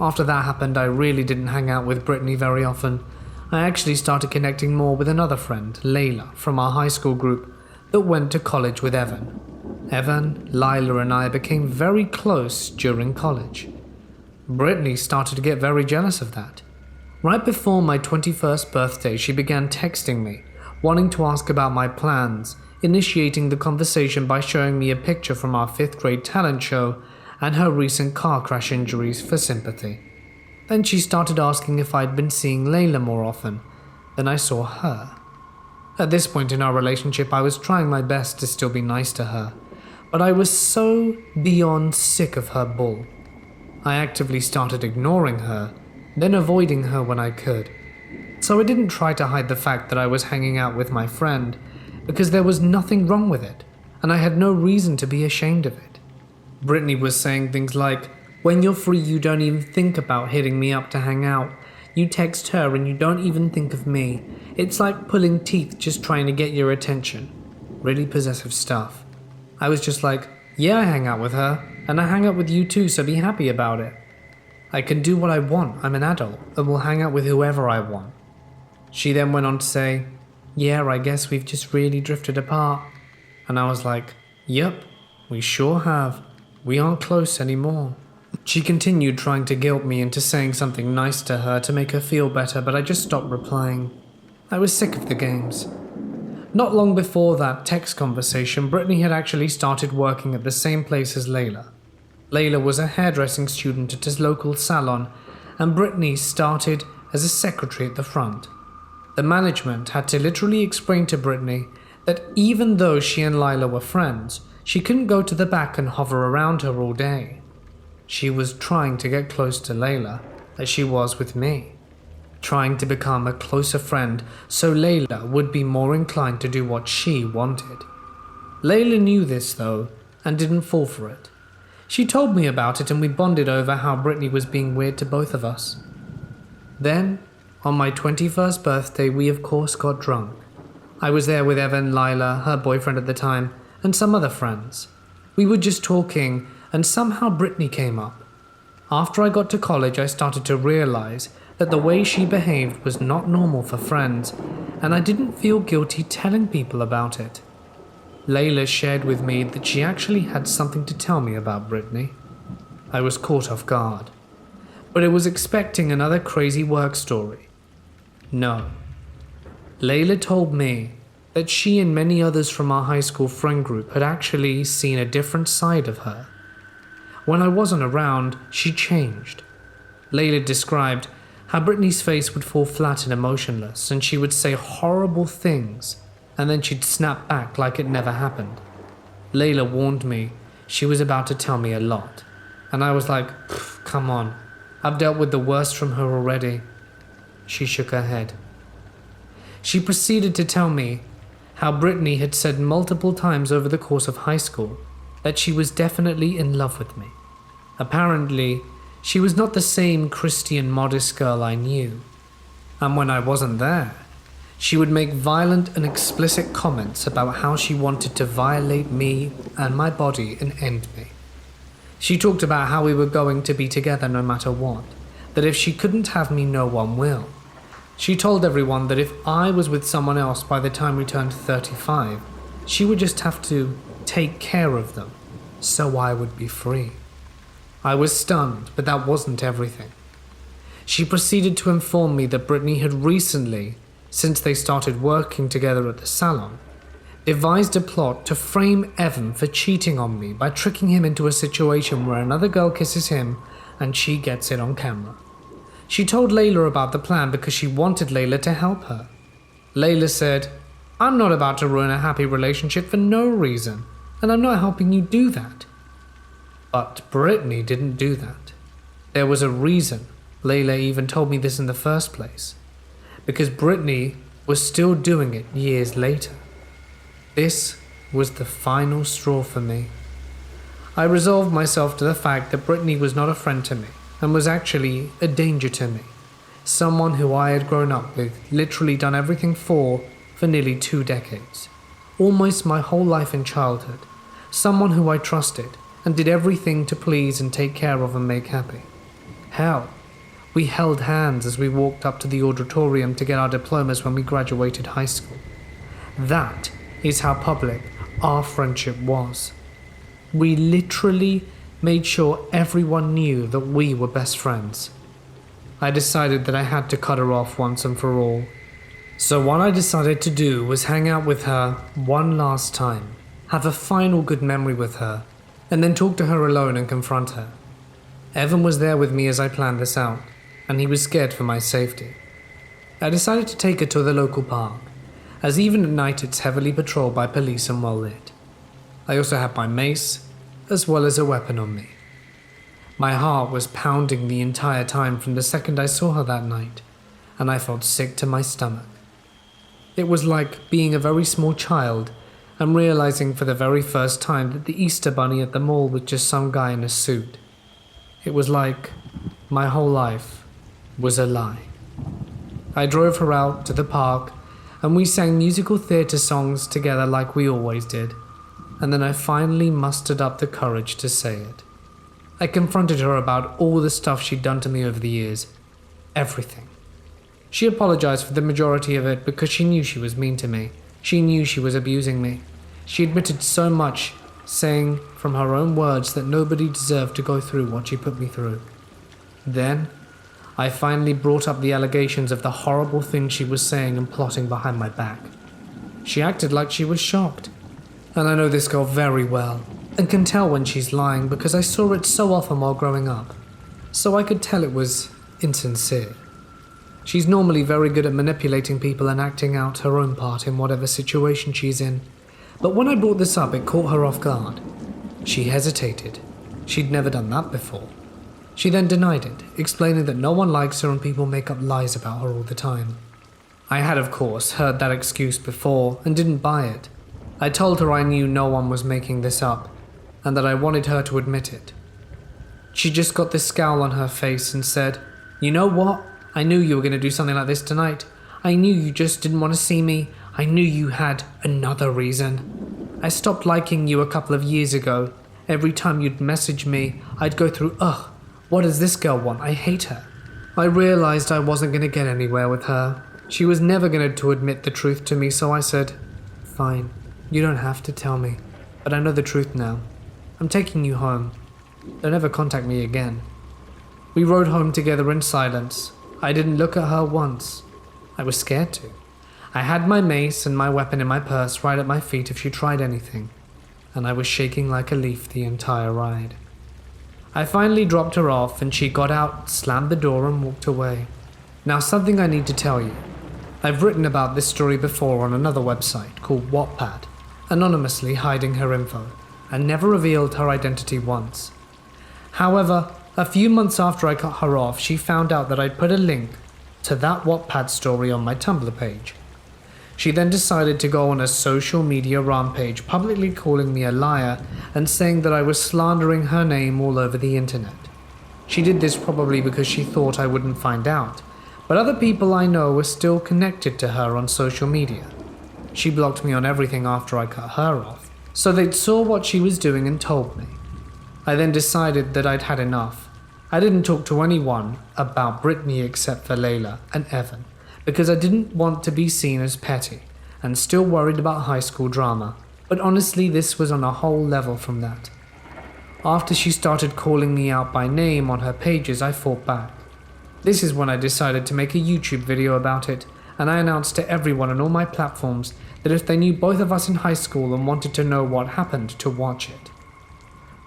After that happened, I really didn't hang out with Brittany very often. I actually started connecting more with another friend, Layla, from our high school group that went to college with Evan. Evan, Lila and I became very close during college. Brittany started to get very jealous of that. Right before my 21st birthday, she began texting me, wanting to ask about my plans, initiating the conversation by showing me a picture from our 5th grade talent show and her recent car crash injuries for sympathy. Then she started asking if I'd been seeing Layla more often than I saw her. At this point in our relationship, I was trying my best to still be nice to her, but I was so beyond sick of her bull. I actively started ignoring her, then avoiding her when I could. So I didn't try to hide the fact that I was hanging out with my friend, because there was nothing wrong with it, and I had no reason to be ashamed of it. Brittany was saying things like, "When you're free, you don't even think about hitting me up to hang out. You text her and you don't even think of me. It's like pulling teeth just trying to get your attention." Really possessive stuff. I was just like, "Yeah, I hang out with her, and I hang out with you too, so be happy about it. I can do what I want, I'm an adult, and will hang out with whoever I want." She then went on to say, "Yeah, I guess we've just really drifted apart." And I was like, "Yep, we sure have. We aren't close anymore." She continued trying to guilt me into saying something nice to her to make her feel better, but I just stopped replying. I was sick of the games. Not long before that text conversation, Brittany had actually started working at the same place as Layla. Layla was a hairdressing student at his local salon, and Brittany started as a secretary at the front. The management had to literally explain to Brittany that even though she and Layla were friends, she couldn't go to the back and hover around her all day. She was trying to get close to Layla, as she was with me, trying to become a closer friend so Layla would be more inclined to do what she wanted. Layla knew this though, and didn't fall for it. She told me about it and we bonded over how Brittany was being weird to both of us. Then, on my 21st birthday, we of course got drunk. I was there with Evan, Lila, her boyfriend at the time, and some other friends. We were just talking, and somehow Brittany came up. After I got to college, I started to realize that the way she behaved was not normal for friends, and I didn't feel guilty telling people about it. Layla shared with me that she actually had something to tell me about Brittany. I was caught off guard, but I was expecting another crazy work story. No. Layla told me that she and many others from our high school friend group had actually seen a different side of her. When I wasn't around, she changed. Layla described how Brittany's face would fall flat and emotionless, and she would say horrible things, and then she'd snap back like it never happened. Layla warned me she was about to tell me a lot, and I was like, "Come on, I've dealt with the worst from her already." She shook her head. She proceeded to tell me how Brittany had said multiple times over the course of high school that she was definitely in love with me. Apparently, she was not the same Christian modest girl I knew, and when I wasn't there, she would make violent and explicit comments about how she wanted to violate me and my body and end me. She talked about how we were going to be together no matter what, that if she couldn't have me, no one will. She told everyone that if I was with someone else by the time we turned 35, she would just have to take care of them, so I would be free. I was stunned, but that wasn't everything. She proceeded to inform me that Brittany had recently, since they started working together at the salon, devised a plot to frame Evan for cheating on me by tricking him into a situation where another girl kisses him and she gets it on camera. She told Layla about the plan because she wanted Layla to help her. Layla said, "I'm not about to ruin a happy relationship for no reason, and I'm not helping you do that." But Brittany didn't do that. There was a reason Layla even told me this in the first place, because Brittany was still doing it years later. This was the final straw for me. I resolved myself to the fact that Brittany was not a friend to me and was actually a danger to me, someone who I had grown up with, literally done everything for nearly 2 decades, almost my whole life in childhood, someone who I trusted and did everything to please and take care of and make happy. Hell, we held hands as we walked up to the auditorium to get our diplomas when we graduated high school. That is how public our friendship was. We literally made sure everyone knew that we were best friends. I decided that I had to cut her off once and for all. So what I decided to do was hang out with her one last time, have a final good memory with her, and then talk to her alone and confront her. Evan was there with me as I planned this out, and he was scared for my safety. I decided to take her to the local park, as even at night it's heavily patrolled by police and well lit. I also had my mace, as well as a weapon on me. My heart was pounding the entire time from the second I saw her that night, and I felt sick to my stomach. It was like being a very small child and realizing for the very first time that the Easter Bunny at the mall was just some guy in a suit. It was like my whole life was a lie. I drove her out to the park and we sang musical theatre songs together like we always did, and then I finally mustered up the courage to say it. I confronted her about all the stuff she'd done to me over the years. Everything. She apologized for the majority of it because she knew she was mean to me. She knew she was abusing me. She admitted so much, saying from her own words that nobody deserved to go through what she put me through. Then, I finally brought up the allegations of the horrible things she was saying and plotting behind my back. She acted like she was shocked. And I know this girl very well, and can tell when she's lying because I saw it so often while growing up. So I could tell it was insincere. She's normally very good at manipulating people and acting out her own part in whatever situation she's in. But when I brought this up, it caught her off guard. She hesitated. She'd never done that before. She then denied it, explaining that no one likes her and people make up lies about her all the time. I had, of course, heard that excuse before and didn't buy it. I told her I knew no one was making this up, and that I wanted her to admit it. She just got this scowl on her face and said, "You know what? I knew you were going to do something like this tonight. I knew you just didn't want to see me. I knew you had another reason. I stopped liking you a couple of years ago. Every time you'd message me, I'd go through, ugh, what does this girl want? I hate her." I realized I wasn't going to get anywhere with her. She was never going to admit the truth to me, so I said, "Fine, you don't have to tell me, but I know the truth now. I'm taking you home. Don't ever contact me again." We rode home together in silence. I didn't look at her once. I was scared to. I had my mace and my weapon in my purse right at my feet if she tried anything, and I was shaking like a leaf the entire ride. I finally dropped her off and she got out, slammed the door and walked away. Now, something I need to tell you. I've written about this story before on another website called Wattpad, anonymously hiding her info, and never revealed her identity once. However, a few months after I cut her off, she found out that I'd put a link to that Wattpad story on my Tumblr page. She then decided to go on a social media rampage, publicly calling me a liar and saying that I was slandering her name all over the internet. She did this probably because she thought I wouldn't find out, but other people I know were still connected to her on social media. She blocked me on everything after I cut her off, so they'd saw what she was doing and told me. I then decided that I'd had enough. I didn't talk to anyone about Brittany except for Layla and Evan, because I didn't want to be seen as petty, and still worried about high school drama, but honestly this was on a whole level from that. After she started calling me out by name on her pages, I fought back. This is when I decided to make a YouTube video about it, and I announced to everyone on all my platforms that if they knew both of us in high school and wanted to know what happened, to watch it.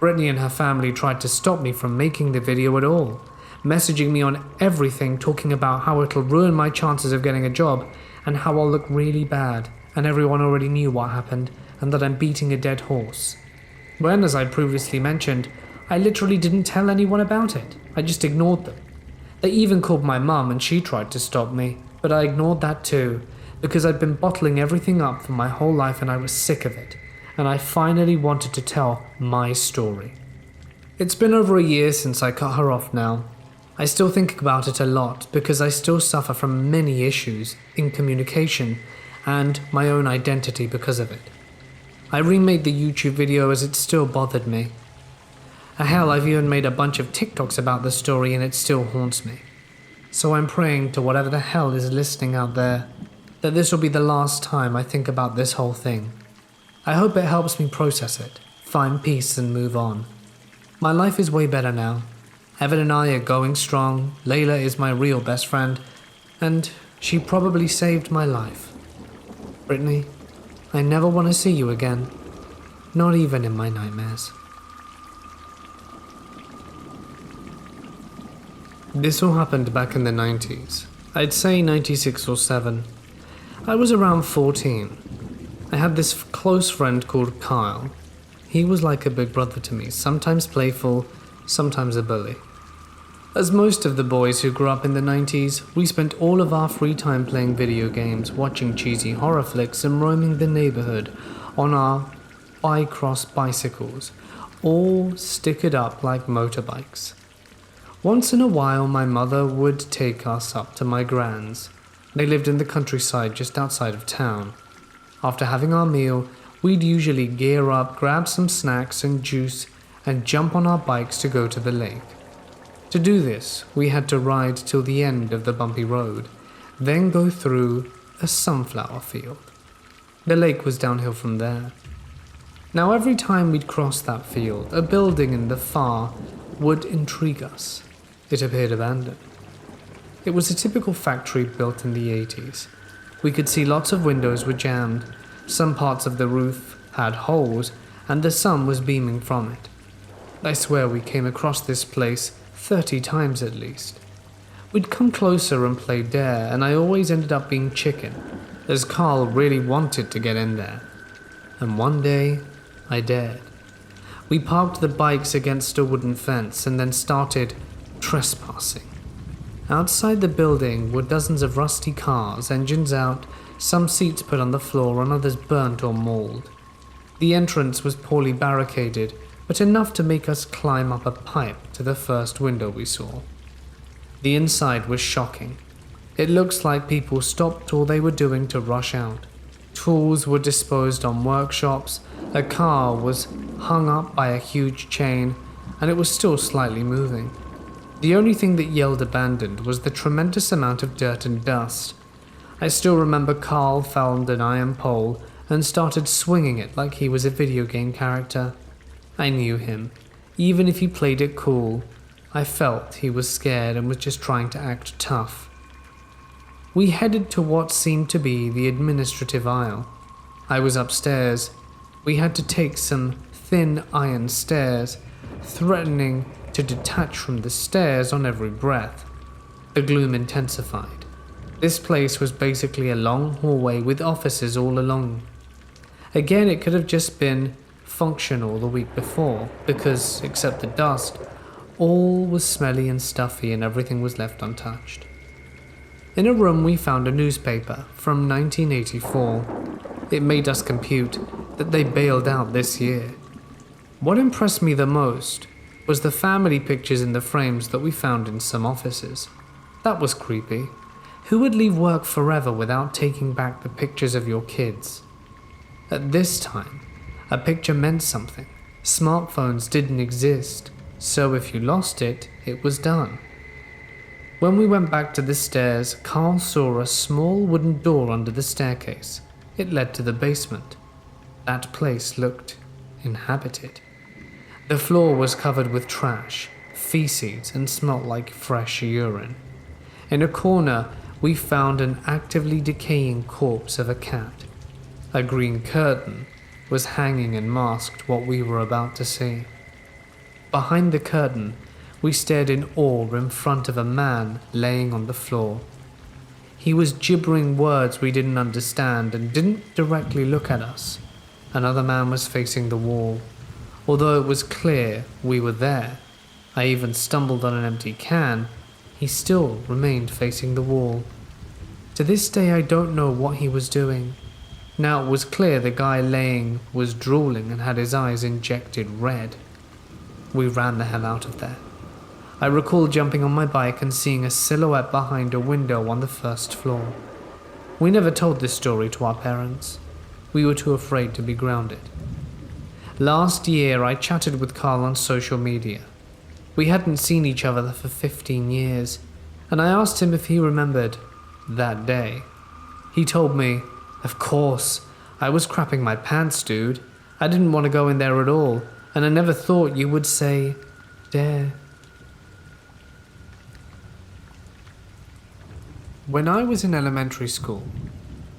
Brittany and her family tried to stop me from making the video at all, messaging me on everything, talking about how it'll ruin my chances of getting a job and how I'll look really bad, and everyone already knew what happened and that I'm beating a dead horse. When, as I previously mentioned, I literally didn't tell anyone about it. I just ignored them. They even called my mum and she tried to stop me, but I ignored that too, because I'd been bottling everything up for my whole life and I was sick of it, and I finally wanted to tell my story. It's been over a year since I cut her off now. I still think about it a lot because I still suffer from many issues in communication and my own identity because of it. I remade the YouTube video as it still bothered me. Hell, I've even made a bunch of TikToks about the story and it still haunts me. So I'm praying to whatever the hell is listening out there that this will be the last time I think about this whole thing. I hope it helps me process it, find peace and move on. My life is way better now. Evan and I are going strong, Layla is my real best friend, and she probably saved my life. Brittany, I never want to see you again, not even in my nightmares. This all happened back in the 90s. I'd say 96 or 7. I was around 14. I had this close friend called Kyle. He was like a big brother to me, sometimes playful, sometimes a bully. As most of the boys who grew up in the 90s, we spent all of our free time playing video games, watching cheesy horror flicks, and roaming the neighborhood on our bi-cross bicycles, all stickered up like motorbikes. Once in a while, my mother would take us up to my grand's. They lived in the countryside just outside of town. After having our meal, we'd usually gear up, grab some snacks and juice, and jump on our bikes to go to the lake. To do this, we had to ride till the end of the bumpy road, then go through a sunflower field. The lake was downhill from there. Now every time we'd cross that field, a building in the far would intrigue us. It appeared abandoned. It was a typical factory built in the 80s. We could see lots of windows were jammed, some parts of the roof had holes, and the sun was beaming from it. I swear we came across this place 30 times at least. We'd come closer and play dare, and I always ended up being chicken, as Carl really wanted to get in there. And one day, I dared. We parked the bikes against a wooden fence and then started trespassing. Outside the building were dozens of rusty cars, engines out, some seats put on the floor and others burnt or mauled. The entrance was poorly barricaded, but enough to make us climb up a pipe to the first window we saw. The inside was shocking. It looks like people stopped all they were doing to rush out. Tools were disposed on workshops, a car was hung up by a huge chain, and it was still slightly moving. The only thing that yelled abandoned was the tremendous amount of dirt and dust. I still remember Carl found an iron pole and started swinging it like he was a video game character. I knew him. Even if he played it cool, I felt he was scared and was just trying to act tough. We headed to what seemed to be the administrative aisle. I was upstairs. We had to take some thin iron stairs, threatening to detach from the stairs on every breath. The gloom intensified. This place was basically a long hallway with offices all along. Again, it could have just been functional the week before, because, except the dust, all was smelly and stuffy and everything was left untouched. In a room we found a newspaper from 1984. It made us compute that they bailed out this year. What impressed me the most was the family pictures in the frames that we found in some offices. That was creepy. Who would leave work forever without taking back the pictures of your kids? At this time, a picture meant something. Smartphones didn't exist, so if you lost it, it was done. When we went back to the stairs, Carl saw a small wooden door under the staircase. It led to the basement. That place looked inhabited. The floor was covered with trash, feces, and smelt like fresh urine. In a corner, we found an actively decaying corpse of a cat. A green curtain was hanging and masked what we were about to see. Behind the curtain, we stared in awe in front of a man laying on the floor. He was gibbering words we didn't understand and didn't directly look at us. Another man was facing the wall. Although it was clear we were there, I even stumbled on an empty can, he still remained facing the wall. To this day I don't know what he was doing. Now it was clear the guy laying was drooling and had his eyes injected red. We ran the hell out of there. I recall jumping on my bike and seeing a silhouette behind a window on the first floor. We never told this story to our parents. We were too afraid to be grounded. Last year I chatted with Carl on social media. We hadn't seen each other for 15 years, and I asked him if he remembered that day. He told me, "Of course, I was crapping my pants, dude. I didn't want to go in there at all, and I never thought you would say, dare." When I was in elementary school,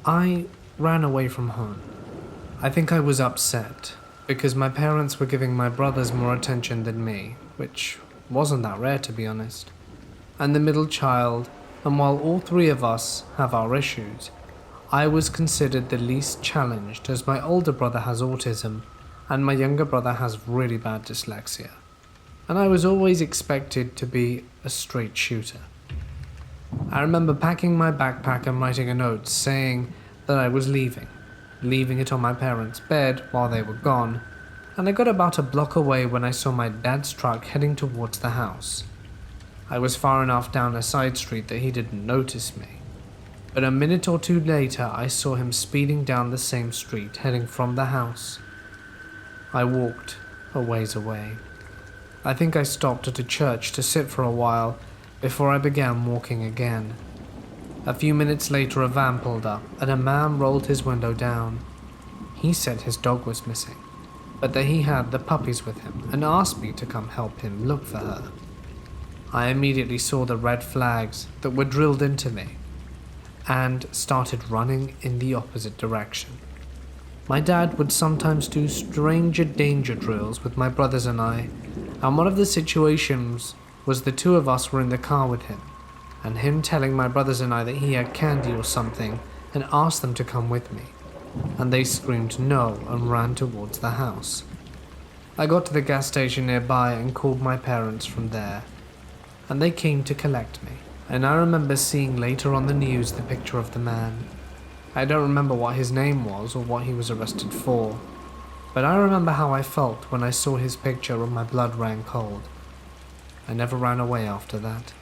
I ran away from home. I think I was upset because my parents were giving my brothers more attention than me, which wasn't that rare to be honest. I'm the middle child, and while all three of us have our issues, I was considered the least challenged as my older brother has autism and my younger brother has really bad dyslexia. and I was always expected to be a straight shooter. I remember packing my backpack and writing a note saying that I was leaving it on my parents' bed while they were gone, and I got about a block away when I saw my dad's truck heading towards the house. I was far enough down a side street that he didn't notice me, but a minute or two later I saw him speeding down the same street heading from the house. I walked a ways away. I think I stopped at a church to sit for a while before I began walking again. A few minutes later a van pulled up and a man rolled his window down. He said his dog was missing, but that he had the puppies with him and asked me to come help him look for her. I immediately saw the red flags that were drilled into me and started running in the opposite direction. My dad would sometimes do stranger danger drills with my brothers and I, and one of the situations was the two of us were in the car with him, and him telling my brothers and I that he had candy or something and asked them to come with me, and they screamed no and ran towards the house. I got to the gas station nearby and called my parents from there, and they came to collect me, and I remember seeing later on the news the picture of the man. I don't remember what his name was or what he was arrested for, but I remember how I felt when I saw his picture and my blood ran cold. I never ran away after that.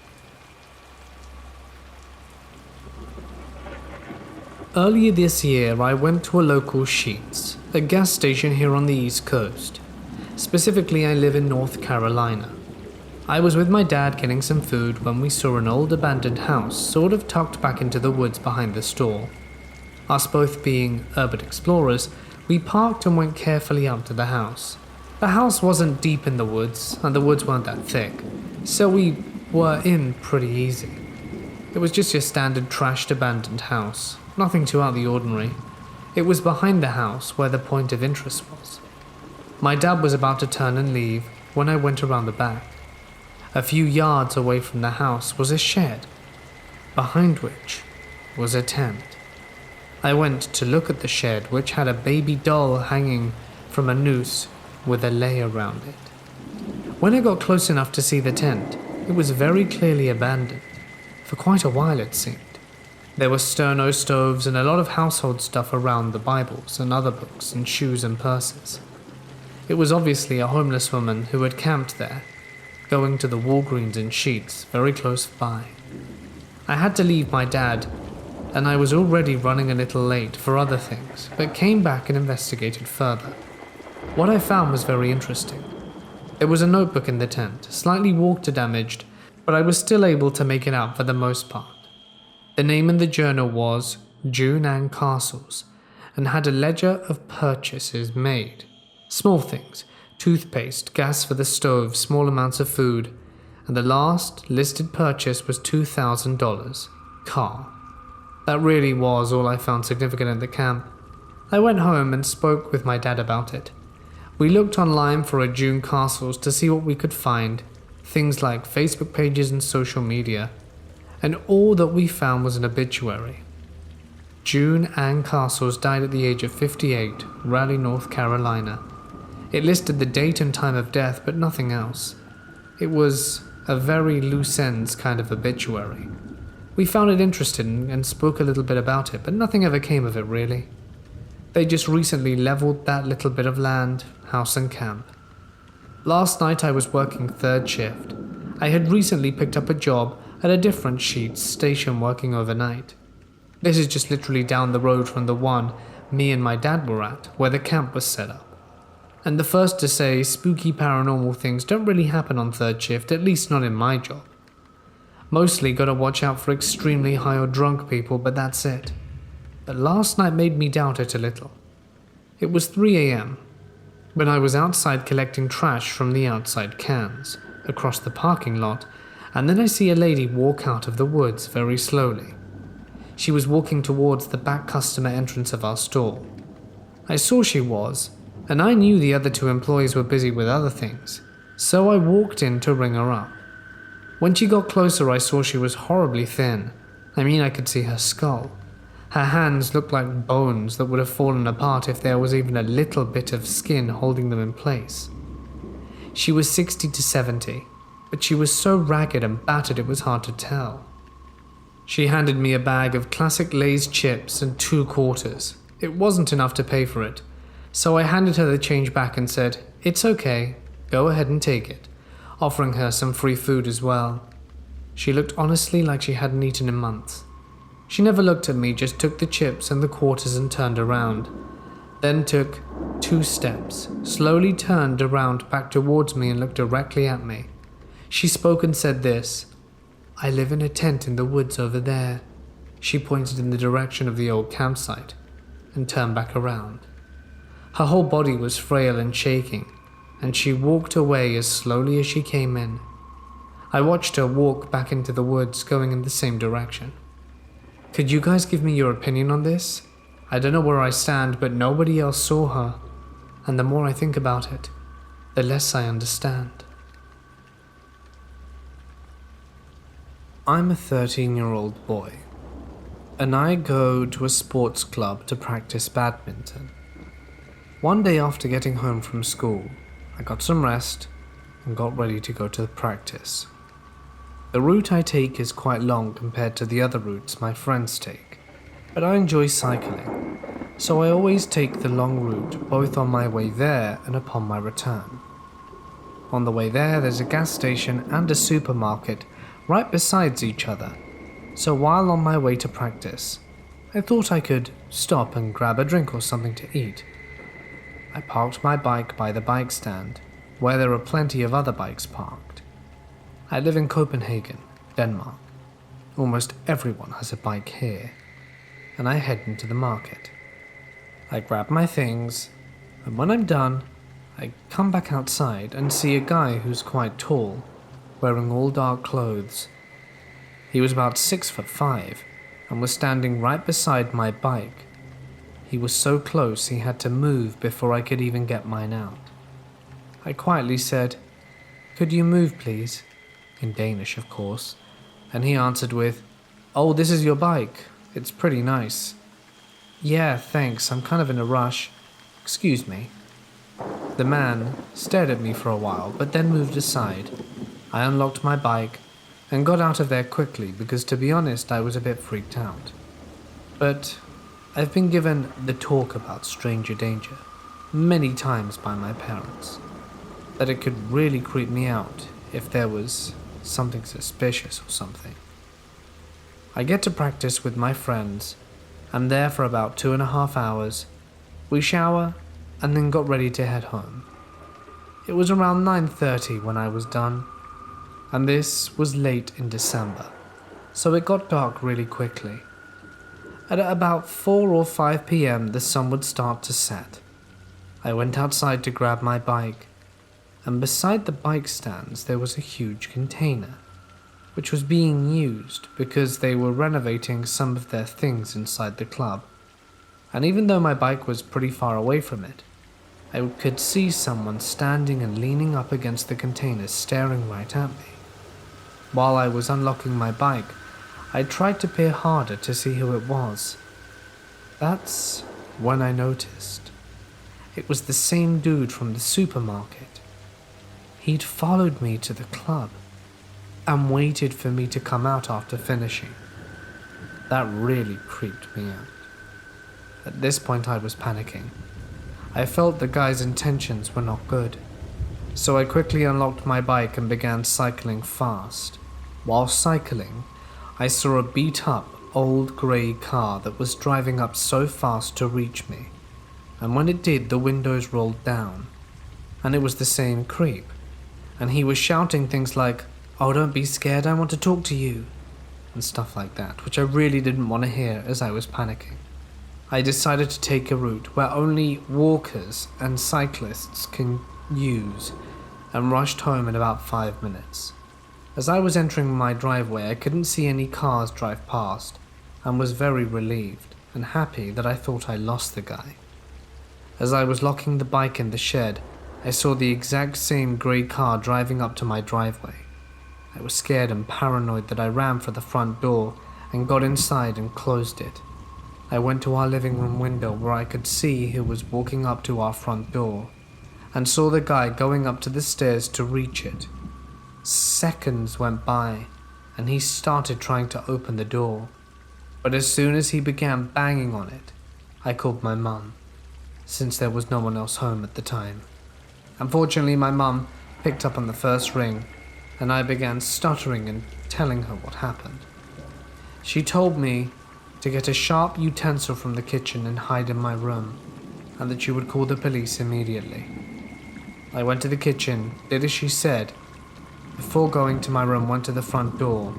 Earlier this year I went to a local Sheetz, a gas station here on the East Coast. Specifically, I live in North Carolina. I was with my dad getting some food when we saw an old abandoned house sort of tucked back into the woods behind the store. Us both being urban explorers, we parked and went carefully up to the house. The house wasn't deep in the woods, and the woods weren't that thick, so we were in pretty easy. It was just your standard trashed abandoned house, nothing too out of the ordinary. It was behind the house where the point of interest was. My dad was about to turn and leave when I went around the back. A few yards away from the house was a shed, behind which was a tent. I went to look at the shed, which had a baby doll hanging from a noose with a lei around it. When I got close enough to see the tent, it was very clearly abandoned, for quite a while it seemed. There were sterno stoves and a lot of household stuff around, the Bibles and other books and shoes and purses. It was obviously a homeless woman who had camped there, going to the Walgreens in Sheetz very close by. I had to leave my dad, and I was already running a little late for other things, but came back and investigated further. What I found was very interesting. There was a notebook in the tent, slightly water damaged, but I was still able to make it out for the most part. The name in the journal was June Ann Castles, and had a ledger of purchases made. Small things, toothpaste, gas for the stove, small amounts of food, and the last listed purchase was $2,000. Car. That really was all I found significant at the camp. I went home and spoke with my dad about it. We looked online for a June Castles to see what we could find, things like Facebook pages and social media, and all that we found was an obituary. June Ann Castles died at the age of 58, Raleigh, North Carolina. It listed the date and time of death, but nothing else. It was a very loose ends kind of obituary. We found it interesting and spoke a little bit about it, but nothing ever came of it really. They just recently leveled that little bit of land, house and camp. Last night I was working third shift. I had recently picked up a job at a different Sheetz station working overnight. This is just literally down the road from the one me and my dad were at, where the camp was set up. And the first to say, spooky paranormal things don't really happen on third shift, at least not in my job. Mostly gotta watch out for extremely high or drunk people, but that's it. But last night made me doubt it a little. It was 3 a.m. when I was outside collecting trash from the outside cans, across the parking lot, and then I see a lady walk out of the woods very slowly. She was walking towards the back customer entrance of our store. I saw she was, and I knew the other two employees were busy with other things, so I walked in to ring her up. When she got closer, I saw she was horribly thin. I could see her skull. Her hands looked like bones that would have fallen apart if there was even a little bit of skin holding them in place. She was 60 to 70, but she was so ragged and battered it was hard to tell. She handed me a bag of classic Lay's chips and 2 quarters. It wasn't enough to pay for it, so I handed her the change back and said, "It's okay, go ahead and take it," offering her some free food as well. She looked honestly like she hadn't eaten in months. She never looked at me, just took the chips and the quarters and turned around. Then took 2 steps, slowly turned around back towards me and looked directly at me. She spoke and said this, "I live in a tent in the woods over there." She pointed in the direction of the old campsite and turned back around. Her whole body was frail and shaking, and she walked away as slowly as she came in. I watched her walk back into the woods, going in the same direction. Could you guys give me your opinion on this? I don't know where I stand, but nobody else saw her, and the more I think about it, the less I understand. I'm a 13-year-old boy, and I go to a sports club to practice badminton. One day after getting home from school, I got some rest and got ready to go to the practice. The route I take is quite long compared to the other routes my friends take, but I enjoy cycling, so I always take the long route both on my way there and upon my return. On the way there's a gas station and a supermarket right besides each other, so while on my way to practice, I thought I could stop and grab a drink or something to eat. I parked my bike by the bike stand, where there are plenty of other bikes parked. I live in Copenhagen, Denmark. Almost everyone has a bike here, and I head into the market. I grab my things, and when I'm done, I come back outside and see a guy who's quite tall, wearing all dark clothes. He was about 6'5" and was standing right beside my bike. He was so close he had to move before I could even get mine out. I quietly said, "Could you move please?" in Danish of course, and he answered with, "Oh, this is your bike. It's pretty nice." "Yeah, thanks, I'm kind of in a rush. Excuse me." The man stared at me for a while, but then moved aside. I unlocked my bike and got out of there quickly because, to be honest, I was a bit freaked out. But I've been given the talk about stranger danger many times by my parents, that it could really creep me out if there was something suspicious or something. I get to practice with my friends. I'm there for about 2.5 hours. We shower and then got ready to head home. It was around 9:30 when I was done, and this was late in December, so it got dark really quickly. At about 4 or 5 p.m. the sun would start to set. I went outside to grab my bike, and beside the bike stands there was a huge container, which was being used because they were renovating some of their things inside the club. And even though my bike was pretty far away from it, I could see someone standing and leaning up against the container staring right at me. While I was unlocking my bike, I tried to peer harder to see who it was. That's when I noticed. It was the same dude from the supermarket. He'd followed me to the club and waited for me to come out after finishing. That really creeped me out. At this point I was panicking. I felt the guy's intentions were not good, so I quickly unlocked my bike and began cycling fast. While cycling, I saw a beat-up, old grey car that was driving up so fast to reach me, and when it did, the windows rolled down, and it was the same creep, and he was shouting things like, "Oh, don't be scared, I want to talk to you," and stuff like that, which I really didn't want to hear as I was panicking. I decided to take a route where only walkers and cyclists can use, and rushed home in about 5 minutes. As I was entering my driveway, I couldn't see any cars drive past, and was very relieved and happy that I thought I lost the guy. As I was locking the bike in the shed, I saw the exact same grey car driving up to my driveway. I was scared and paranoid that I ran for the front door and got inside and closed it. I went to our living room window where I could see who was walking up to our front door, and saw the guy going up to the stairs to reach it. Seconds went by, and he started trying to open the door. But as soon as he began banging on it, I called my mum, since there was no one else home at the time. Unfortunately, my mum picked up on the first ring, and I began stuttering and telling her what happened. She told me to get a sharp utensil from the kitchen and hide in my room, and that she would call the police immediately. I went to the kitchen, did as she said, before going to my room went to the front door,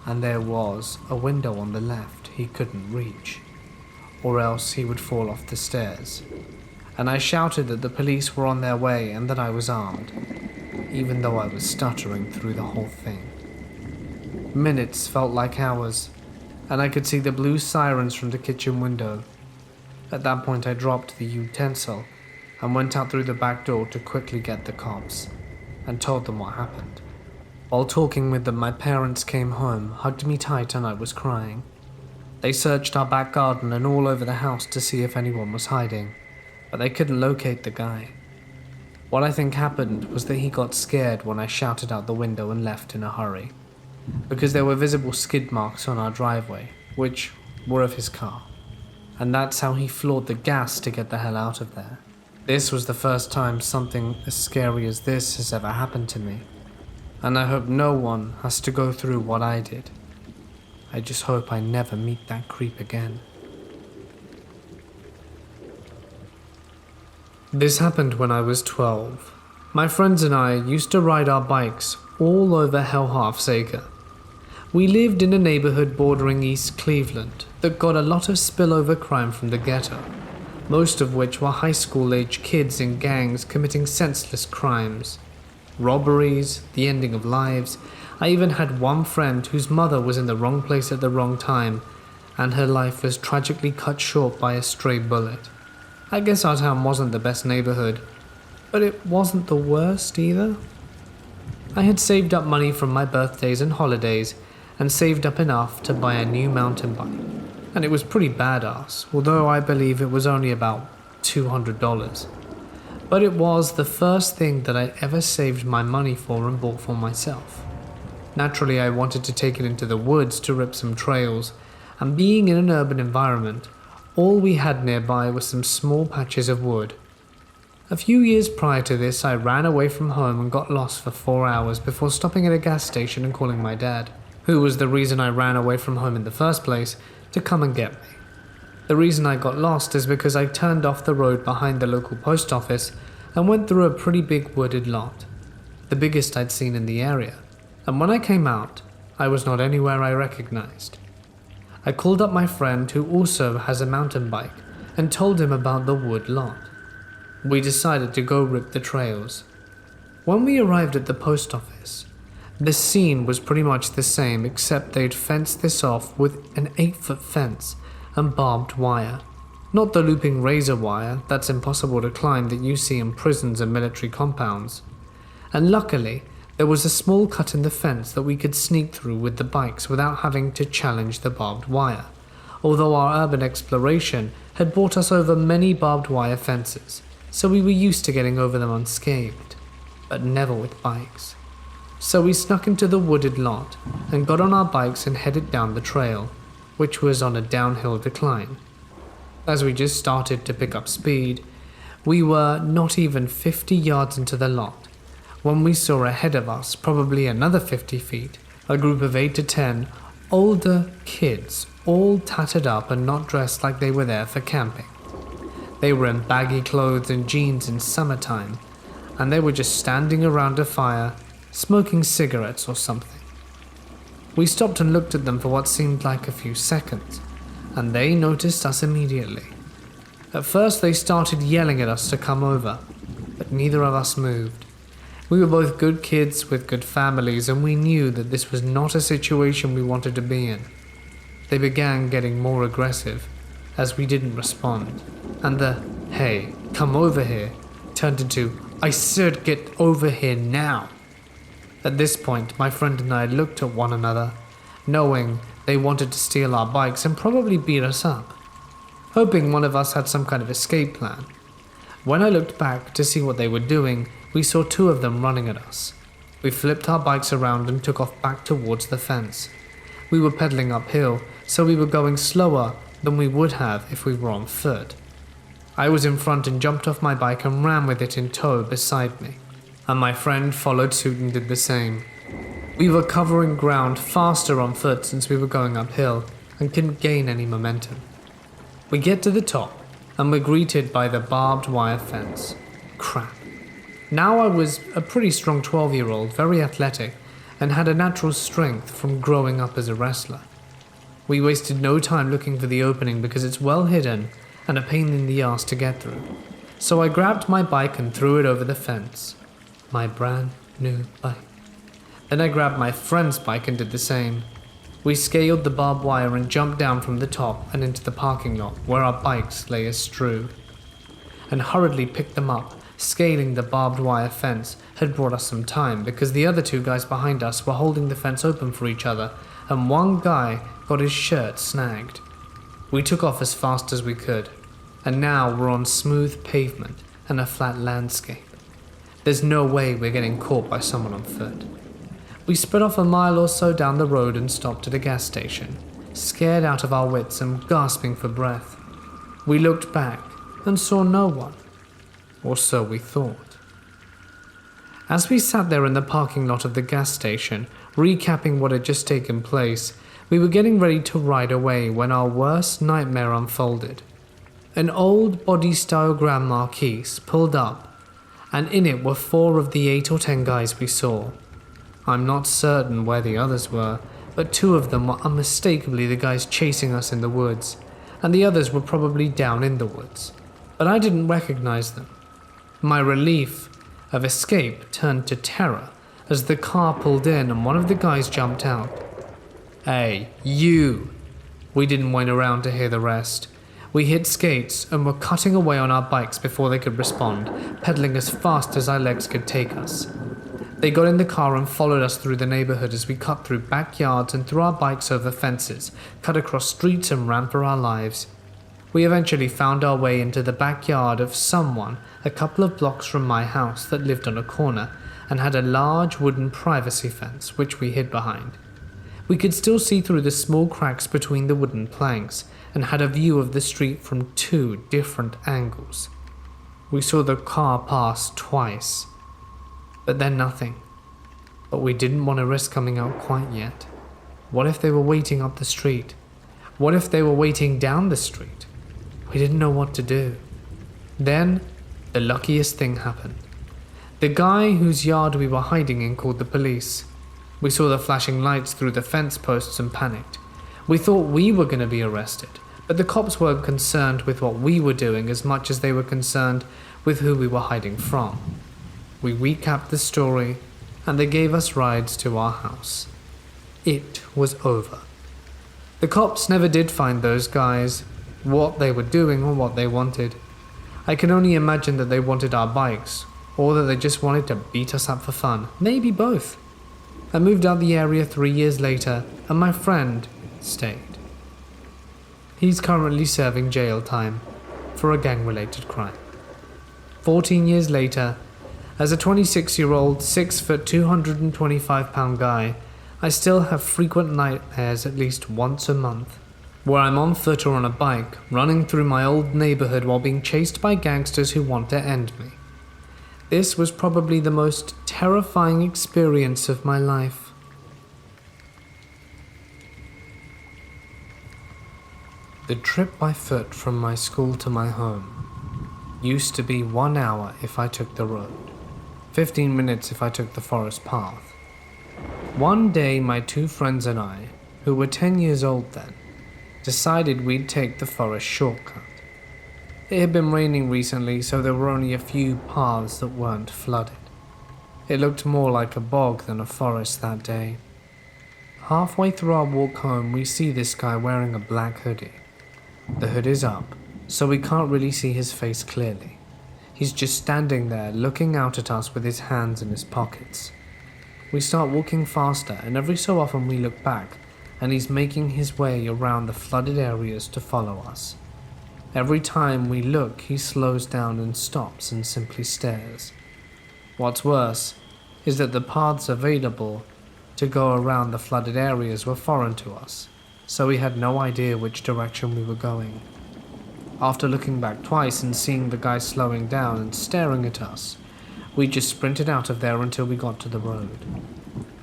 and there was a window on the left he couldn't reach, or else he would fall off the stairs. And I shouted that the police were on their way and that I was armed, even though I was stuttering through the whole thing. Minutes felt like hours, and I could see the blue sirens from the kitchen window. At that point I dropped the utensil and went out through the back door to quickly get the cops, and told them what happened. While talking with them, my parents came home, hugged me tight, and I was crying. They searched our back garden and all over the house to see if anyone was hiding, but they couldn't locate the guy. What I think happened was that he got scared when I shouted out the window and left in a hurry, because there were visible skid marks on our driveway, which were of his car, and that's how he floored the gas to get the hell out of there. This was the first time something as scary as this has ever happened to me, and I hope no one has to go through what I did. I just hope I never meet that creep again. This happened when I was 12. My friends and I used to ride our bikes all over Hell Half Acre. We lived in a neighborhood bordering East Cleveland that got a lot of spillover crime from the ghetto, most of which were high school-age kids in gangs committing senseless crimes. Robberies, the ending of lives. I even had one friend whose mother was in the wrong place at the wrong time, and her life was tragically cut short by a stray bullet. I guess our town wasn't the best neighborhood, but it wasn't the worst either. I had saved up money from my birthdays and holidays, and saved up enough to buy a new mountain bike. And it was pretty badass, although I believe it was only about $200. But it was the first thing that I ever saved my money for and bought for myself. Naturally, I wanted to take it into the woods to rip some trails, and being in an urban environment, all we had nearby was some small patches of wood. A few years prior to this, I ran away from home and got lost for 4 hours before stopping at a gas station and calling my dad, who was the reason I ran away from home in the first place, to come and get me. The reason I got lost is because I turned off the road behind the local post office and went through a pretty big wooded lot, the biggest I'd seen in the area, and when I came out, I was not anywhere I recognized. I called up my friend who also has a mountain bike and told him about the wood lot. We decided to go rip the trails. When we arrived at the post office, the scene was pretty much the same, except they'd fenced this off with an 8-foot fence and barbed wire. Not the looping razor wire that's impossible to climb that you see in prisons and military compounds. And luckily, there was a small cut in the fence that we could sneak through with the bikes without having to challenge the barbed wire, although our urban exploration had brought us over many barbed wire fences, so we were used to getting over them unscathed, but never with bikes. So we snuck into the wooded lot and got on our bikes and headed down the trail, which was on a downhill decline. As we just started to pick up speed, we were not even 50 yards into the lot when we saw ahead of us, probably another 50 feet, a group of 8 to 10 older kids, all tattered up and not dressed like they were there for camping. They were in baggy clothes and jeans in summertime, and they were just standing around a fire, smoking cigarettes or something. We stopped and looked at them for what seemed like a few seconds, and they noticed us immediately. At first they started yelling at us to come over, but neither of us moved. We were both good kids with good families, and we knew that this was not a situation we wanted to be in. They began getting more aggressive as we didn't respond, and the "hey, come over here" turned into "I said get over here now." At this point, my friend and I looked at one another, knowing they wanted to steal our bikes and probably beat us up, hoping one of us had some kind of escape plan. When I looked back to see what they were doing, we saw two of them running at us. We flipped our bikes around and took off back towards the fence. We were pedaling uphill, so we were going slower than we would have if we were on foot. I was in front and jumped off my bike and ran with it in tow beside me, and my friend followed suit and did the same. We were covering ground faster on foot since we were going uphill and couldn't gain any momentum. We get to the top and were greeted by the barbed wire fence. Crap. Now I was a pretty strong 12-year-old, very athletic, and had a natural strength from growing up as a wrestler. We wasted no time looking for the opening because it's well hidden and a pain in the ass to get through. So I grabbed my bike and threw it over the fence. My brand new bike. Then I grabbed my friend's bike and did the same. We scaled the barbed wire and jumped down from the top and into the parking lot where our bikes lay astrew, and hurriedly picked them up. Scaling the barbed wire fence had brought us some time because the other two guys behind us were holding the fence open for each other, and one guy got his shirt snagged. We took off as fast as we could, and now we're on smooth pavement and a flat landscape. There's no way we're getting caught by someone on foot. We sped off a mile or so down the road and stopped at a gas station, scared out of our wits and gasping for breath. We looked back and saw no one. Or so we thought. As we sat there in the parking lot of the gas station, recapping what had just taken place, we were getting ready to ride away when our worst nightmare unfolded. An old body-style Grand Marquis pulled up, and in it were 4 of the 8 or 10 guys we saw. I'm not certain where the others were, but 2 of them were unmistakably the guys chasing us in the woods, and the others were probably down in the woods, but I didn't recognize them. My relief of escape turned to terror as the car pulled in and one of the guys jumped out. "Hey, you!" We didn't wait around to hear the rest. We hit skates and were cutting away on our bikes before they could respond, pedaling as fast as our legs could take us. They got in the car and followed us through the neighborhood as we cut through backyards and threw our bikes over fences, cut across streets and ran for our lives. We eventually found our way into the backyard of someone a couple of blocks from my house that lived on a corner and had a large wooden privacy fence which we hid behind. We could still see through the small cracks between the wooden planks and had a view of the street from 2 different angles. We saw the car pass twice, but then nothing. But we didn't want to risk coming out quite yet. What if they were waiting up the street? What if they were waiting down the street? We didn't know what to do. Then, the luckiest thing happened. The guy whose yard we were hiding in called the police. We saw the flashing lights through the fence posts and panicked. We thought we were going to be arrested, but the cops weren't concerned with what we were doing as much as they were concerned with who we were hiding from. We recapped the story, and they gave us rides to our house. It was over. The cops never did find those guys, what they were doing or what they wanted. I can only imagine that they wanted our bikes, or that they just wanted to beat us up for fun. Maybe both. I moved out the area 3 years later, and my friend stayed. He's currently serving jail time for a gang-related crime. 14 years later, as a 26-year-old, 6 foot, 225-pound guy, I still have frequent nightmares at least once a month, where I'm on foot or on a bike, running through my old neighborhood while being chased by gangsters who want to end me. This was probably the most terrifying experience of my life. The trip by foot from my school to my home used to be 1 hour if I took the road, 15 minutes if I took the forest path. One day my 2 friends and I, who were 10 years old then, decided we'd take the forest shortcut. It had been raining recently, so there were only a few paths that weren't flooded. It looked more like a bog than a forest that day. Halfway through our walk home, we see this guy wearing a black hoodie. The hood is up, so we can't really see his face clearly. He's just standing there looking out at us with his hands in his pockets. We start walking faster, and every so often we look back, and he's making his way around the flooded areas to follow us. Every time we look, he slows down and stops and simply stares. What's worse is that the paths available to go around the flooded areas were foreign to us, so we had no idea which direction we were going. After looking back twice and seeing the guy slowing down and staring at us, we just sprinted out of there until we got to the road.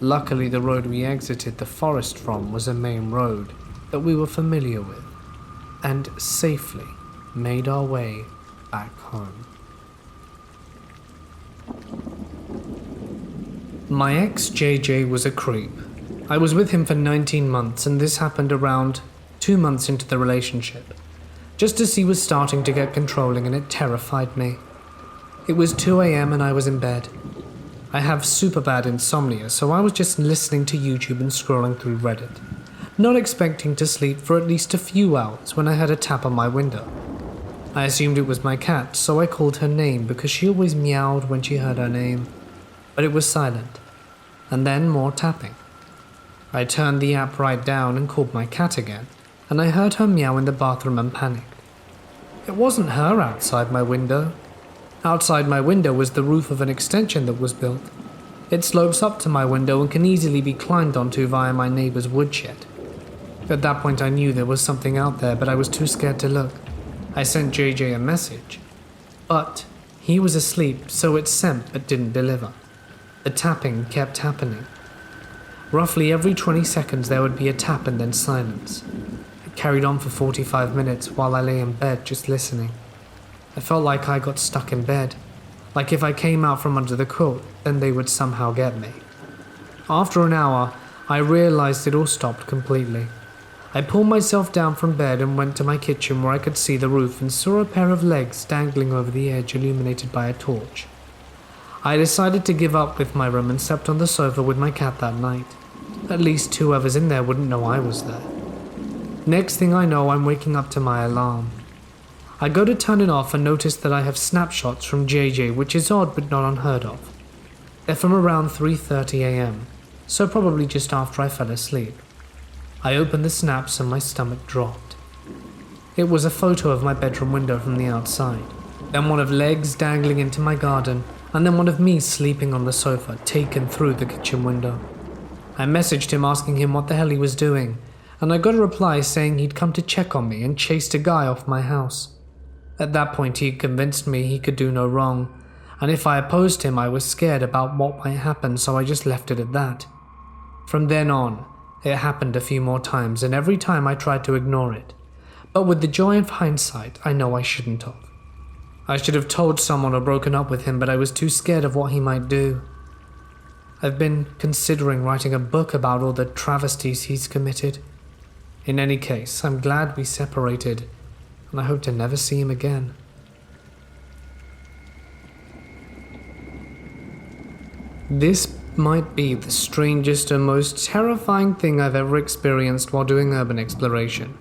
Luckily, the road we exited the forest from was a main road that we were familiar with, and safely made our way back home. My ex JJ was a creep. I was with him for 19 months, and this happened around 2 months into the relationship, just as he was starting to get controlling, and it terrified me. It was 2 a.m. and I was in bed. I have super bad insomnia, so I was just listening to YouTube and scrolling through Reddit, not expecting to sleep for at least a few hours when I heard a tap on my window. I assumed it was my cat, so I called her name because she always meowed when she heard her name, but it was silent, and then more tapping. I turned the app right down and called my cat again, and I heard her meow in the bathroom and panicked. It wasn't her outside my window. Outside my window was the roof of an extension that was built. It slopes up to my window and can easily be climbed onto via my neighbor's woodshed. At that point I knew there was something out there, but I was too scared to look. I sent JJ a message, but he was asleep, so it sent but didn't deliver. The tapping kept happening. Roughly every 20 seconds there would be a tap and then silence. It carried on for 45 minutes while I lay in bed just listening. I felt like I got stuck in bed, like if I came out from under the quilt, then they would somehow get me. After an hour, I realized it all stopped completely. I pulled myself down from bed and went to my kitchen where I could see the roof and saw a pair of legs dangling over the edge, illuminated by a torch. I decided to give up with my room and slept on the sofa with my cat that night. At least whoever's in there wouldn't know I was there. Next thing I know, I'm waking up to my alarm. I go to turn it off and notice that I have snapshots from JJ, which is odd but not unheard of. They're from around 3:30 a.m, so probably just after I fell asleep. I opened the snaps and my stomach dropped. It was a photo of my bedroom window from the outside, then one of legs dangling into my garden, and then one of me sleeping on the sofa, taken through the kitchen window. I messaged him asking him what the hell he was doing, and I got a reply saying he'd come to check on me and chased a guy off my house. At that point he convinced me he could do no wrong, and if I opposed him I was scared about what might happen, so I just left it at that. From then on, it happened a few more times, and every time I tried to ignore it. But with the joy of hindsight, I know I shouldn't have. I should have told someone or broken up with him, but I was too scared of what he might do. I've been considering writing a book about all the travesties he's committed. In any case, I'm glad we separated, and I hope to never see him again. This might be the strangest and most terrifying thing I've ever experienced while doing urban exploration.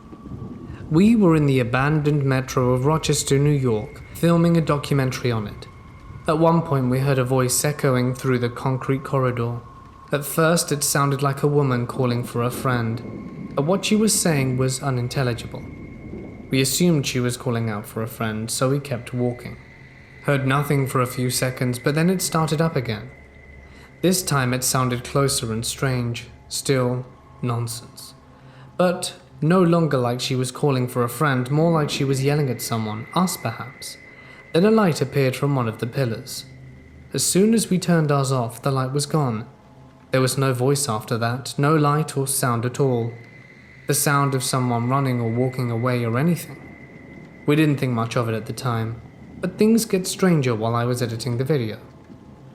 We were in the abandoned metro of Rochester, New York, filming a documentary on it. At one point we heard a voice echoing through the concrete corridor. At first it sounded like a woman calling for a friend, but what she was saying was unintelligible. We assumed she was calling out for a friend, so we kept walking. Heard nothing for a few seconds, but then it started up again. This time it sounded closer and strange, still nonsense. But no longer like she was calling for a friend, more like she was yelling at someone, us perhaps. Then a light appeared from one of the pillars. As soon as we turned ours off, the light was gone. There was no voice after that, no light or sound at all. The sound of someone running or walking away or anything. We didn't think much of it at the time, but things get stranger while I was editing the video.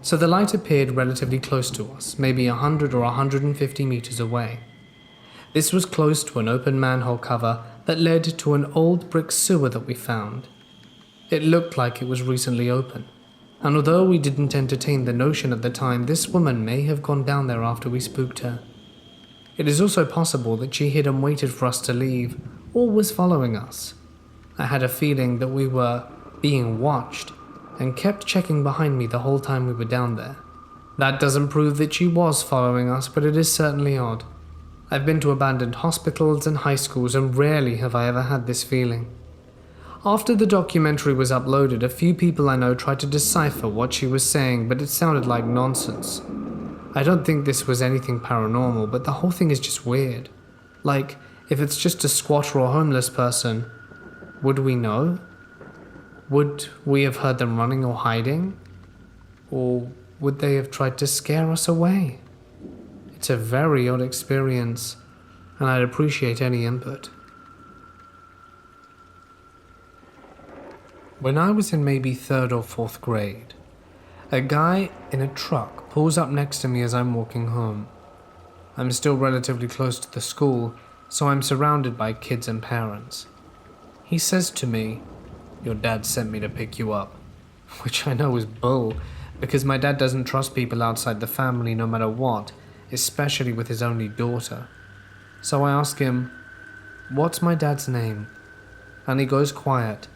So the light appeared relatively close to us, maybe 100 or 150 meters away. This was close to an open manhole cover that led to an old brick sewer that we found. It looked like it was recently open, and although we didn't entertain the notion at the time, this woman may have gone down there after we spooked her. It is also possible that she hid and waited for us to leave, or was following us. I had a feeling that we were being watched, and kept checking behind me the whole time we were down there. That doesn't prove that she was following us, but it is certainly odd. I've been to abandoned hospitals and high schools, and rarely have I ever had this feeling. After the documentary was uploaded, a few people I know tried to decipher what she was saying, but it sounded like nonsense. I don't think this was anything paranormal, but the whole thing is just weird. Like, if it's just a squatter or homeless person, would we know? Would we have heard them running or hiding? Or would they have tried to scare us away? It's a very odd experience, and I'd appreciate any input. When I was in maybe 3rd or 4th grade, a guy in a truck pulls up next to me as I'm walking home. I'm still relatively close to the school, so I'm surrounded by kids and parents. He says to me, "Your dad sent me to pick you up," which I know is bull, because my dad doesn't trust people outside the family no matter what, especially with his only daughter. So I ask him, "What's my dad's name?" And he goes quiet,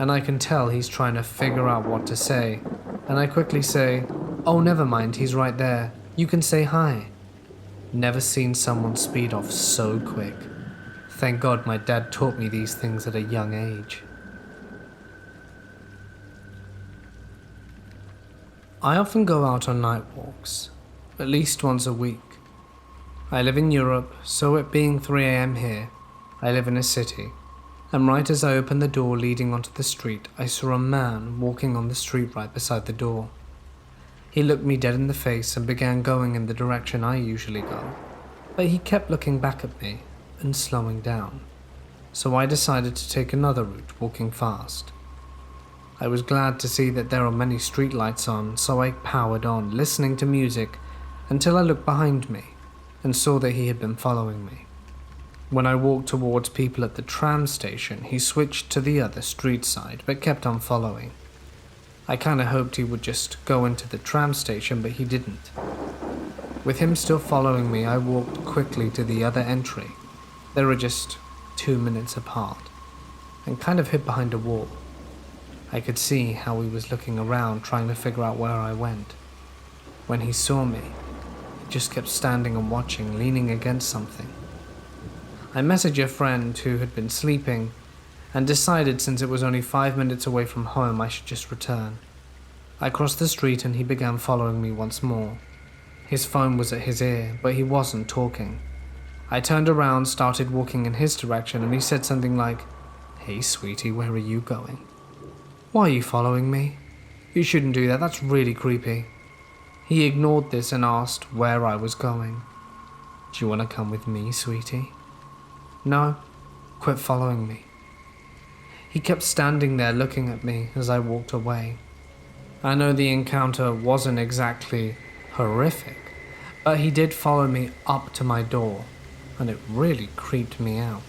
and I can tell he's trying to figure out what to say, and I quickly say, "Oh, never mind, he's right there. You can say hi." Never seen someone speed off so quick. Thank God my dad taught me these things at a young age. I often go out on night walks, at least once a week. I live in Europe, so it being 3 a.m. here, I live in a city, and right as I opened the door leading onto the street, I saw a man walking on the street right beside the door. He looked me dead in the face and began going in the direction I usually go, but he kept looking back at me and slowing down, so I decided to take another route, walking fast. I was glad to see that there are many streetlights on, so I powered on, listening to music, until I looked behind me and saw that he had been following me. When I walked towards people at the tram station, he switched to the other street side, but kept on following. I kinda hoped he would just go into the tram station, but he didn't. With him still following me, I walked quickly to the other entry. They were just 2 minutes apart, and kind of hid behind a wall. I could see how he was looking around, trying to figure out where I went. When he saw me, he just kept standing and watching, leaning against something. I messaged a friend who had been sleeping, and decided since it was only 5 minutes away from home I should just return. I crossed the street and he began following me once more. His phone was at his ear, but he wasn't talking. I turned around, started walking in his direction, and he said something like, "Hey sweetie, where are you going?" "Why are you following me? You shouldn't do that, that's really creepy." He ignored this and asked where I was going. "Do you want to come with me, sweetie?" "No, quit following me." He kept standing there looking at me as I walked away. I know the encounter wasn't exactly horrific, but he did follow me up to my door, and it really creeped me out.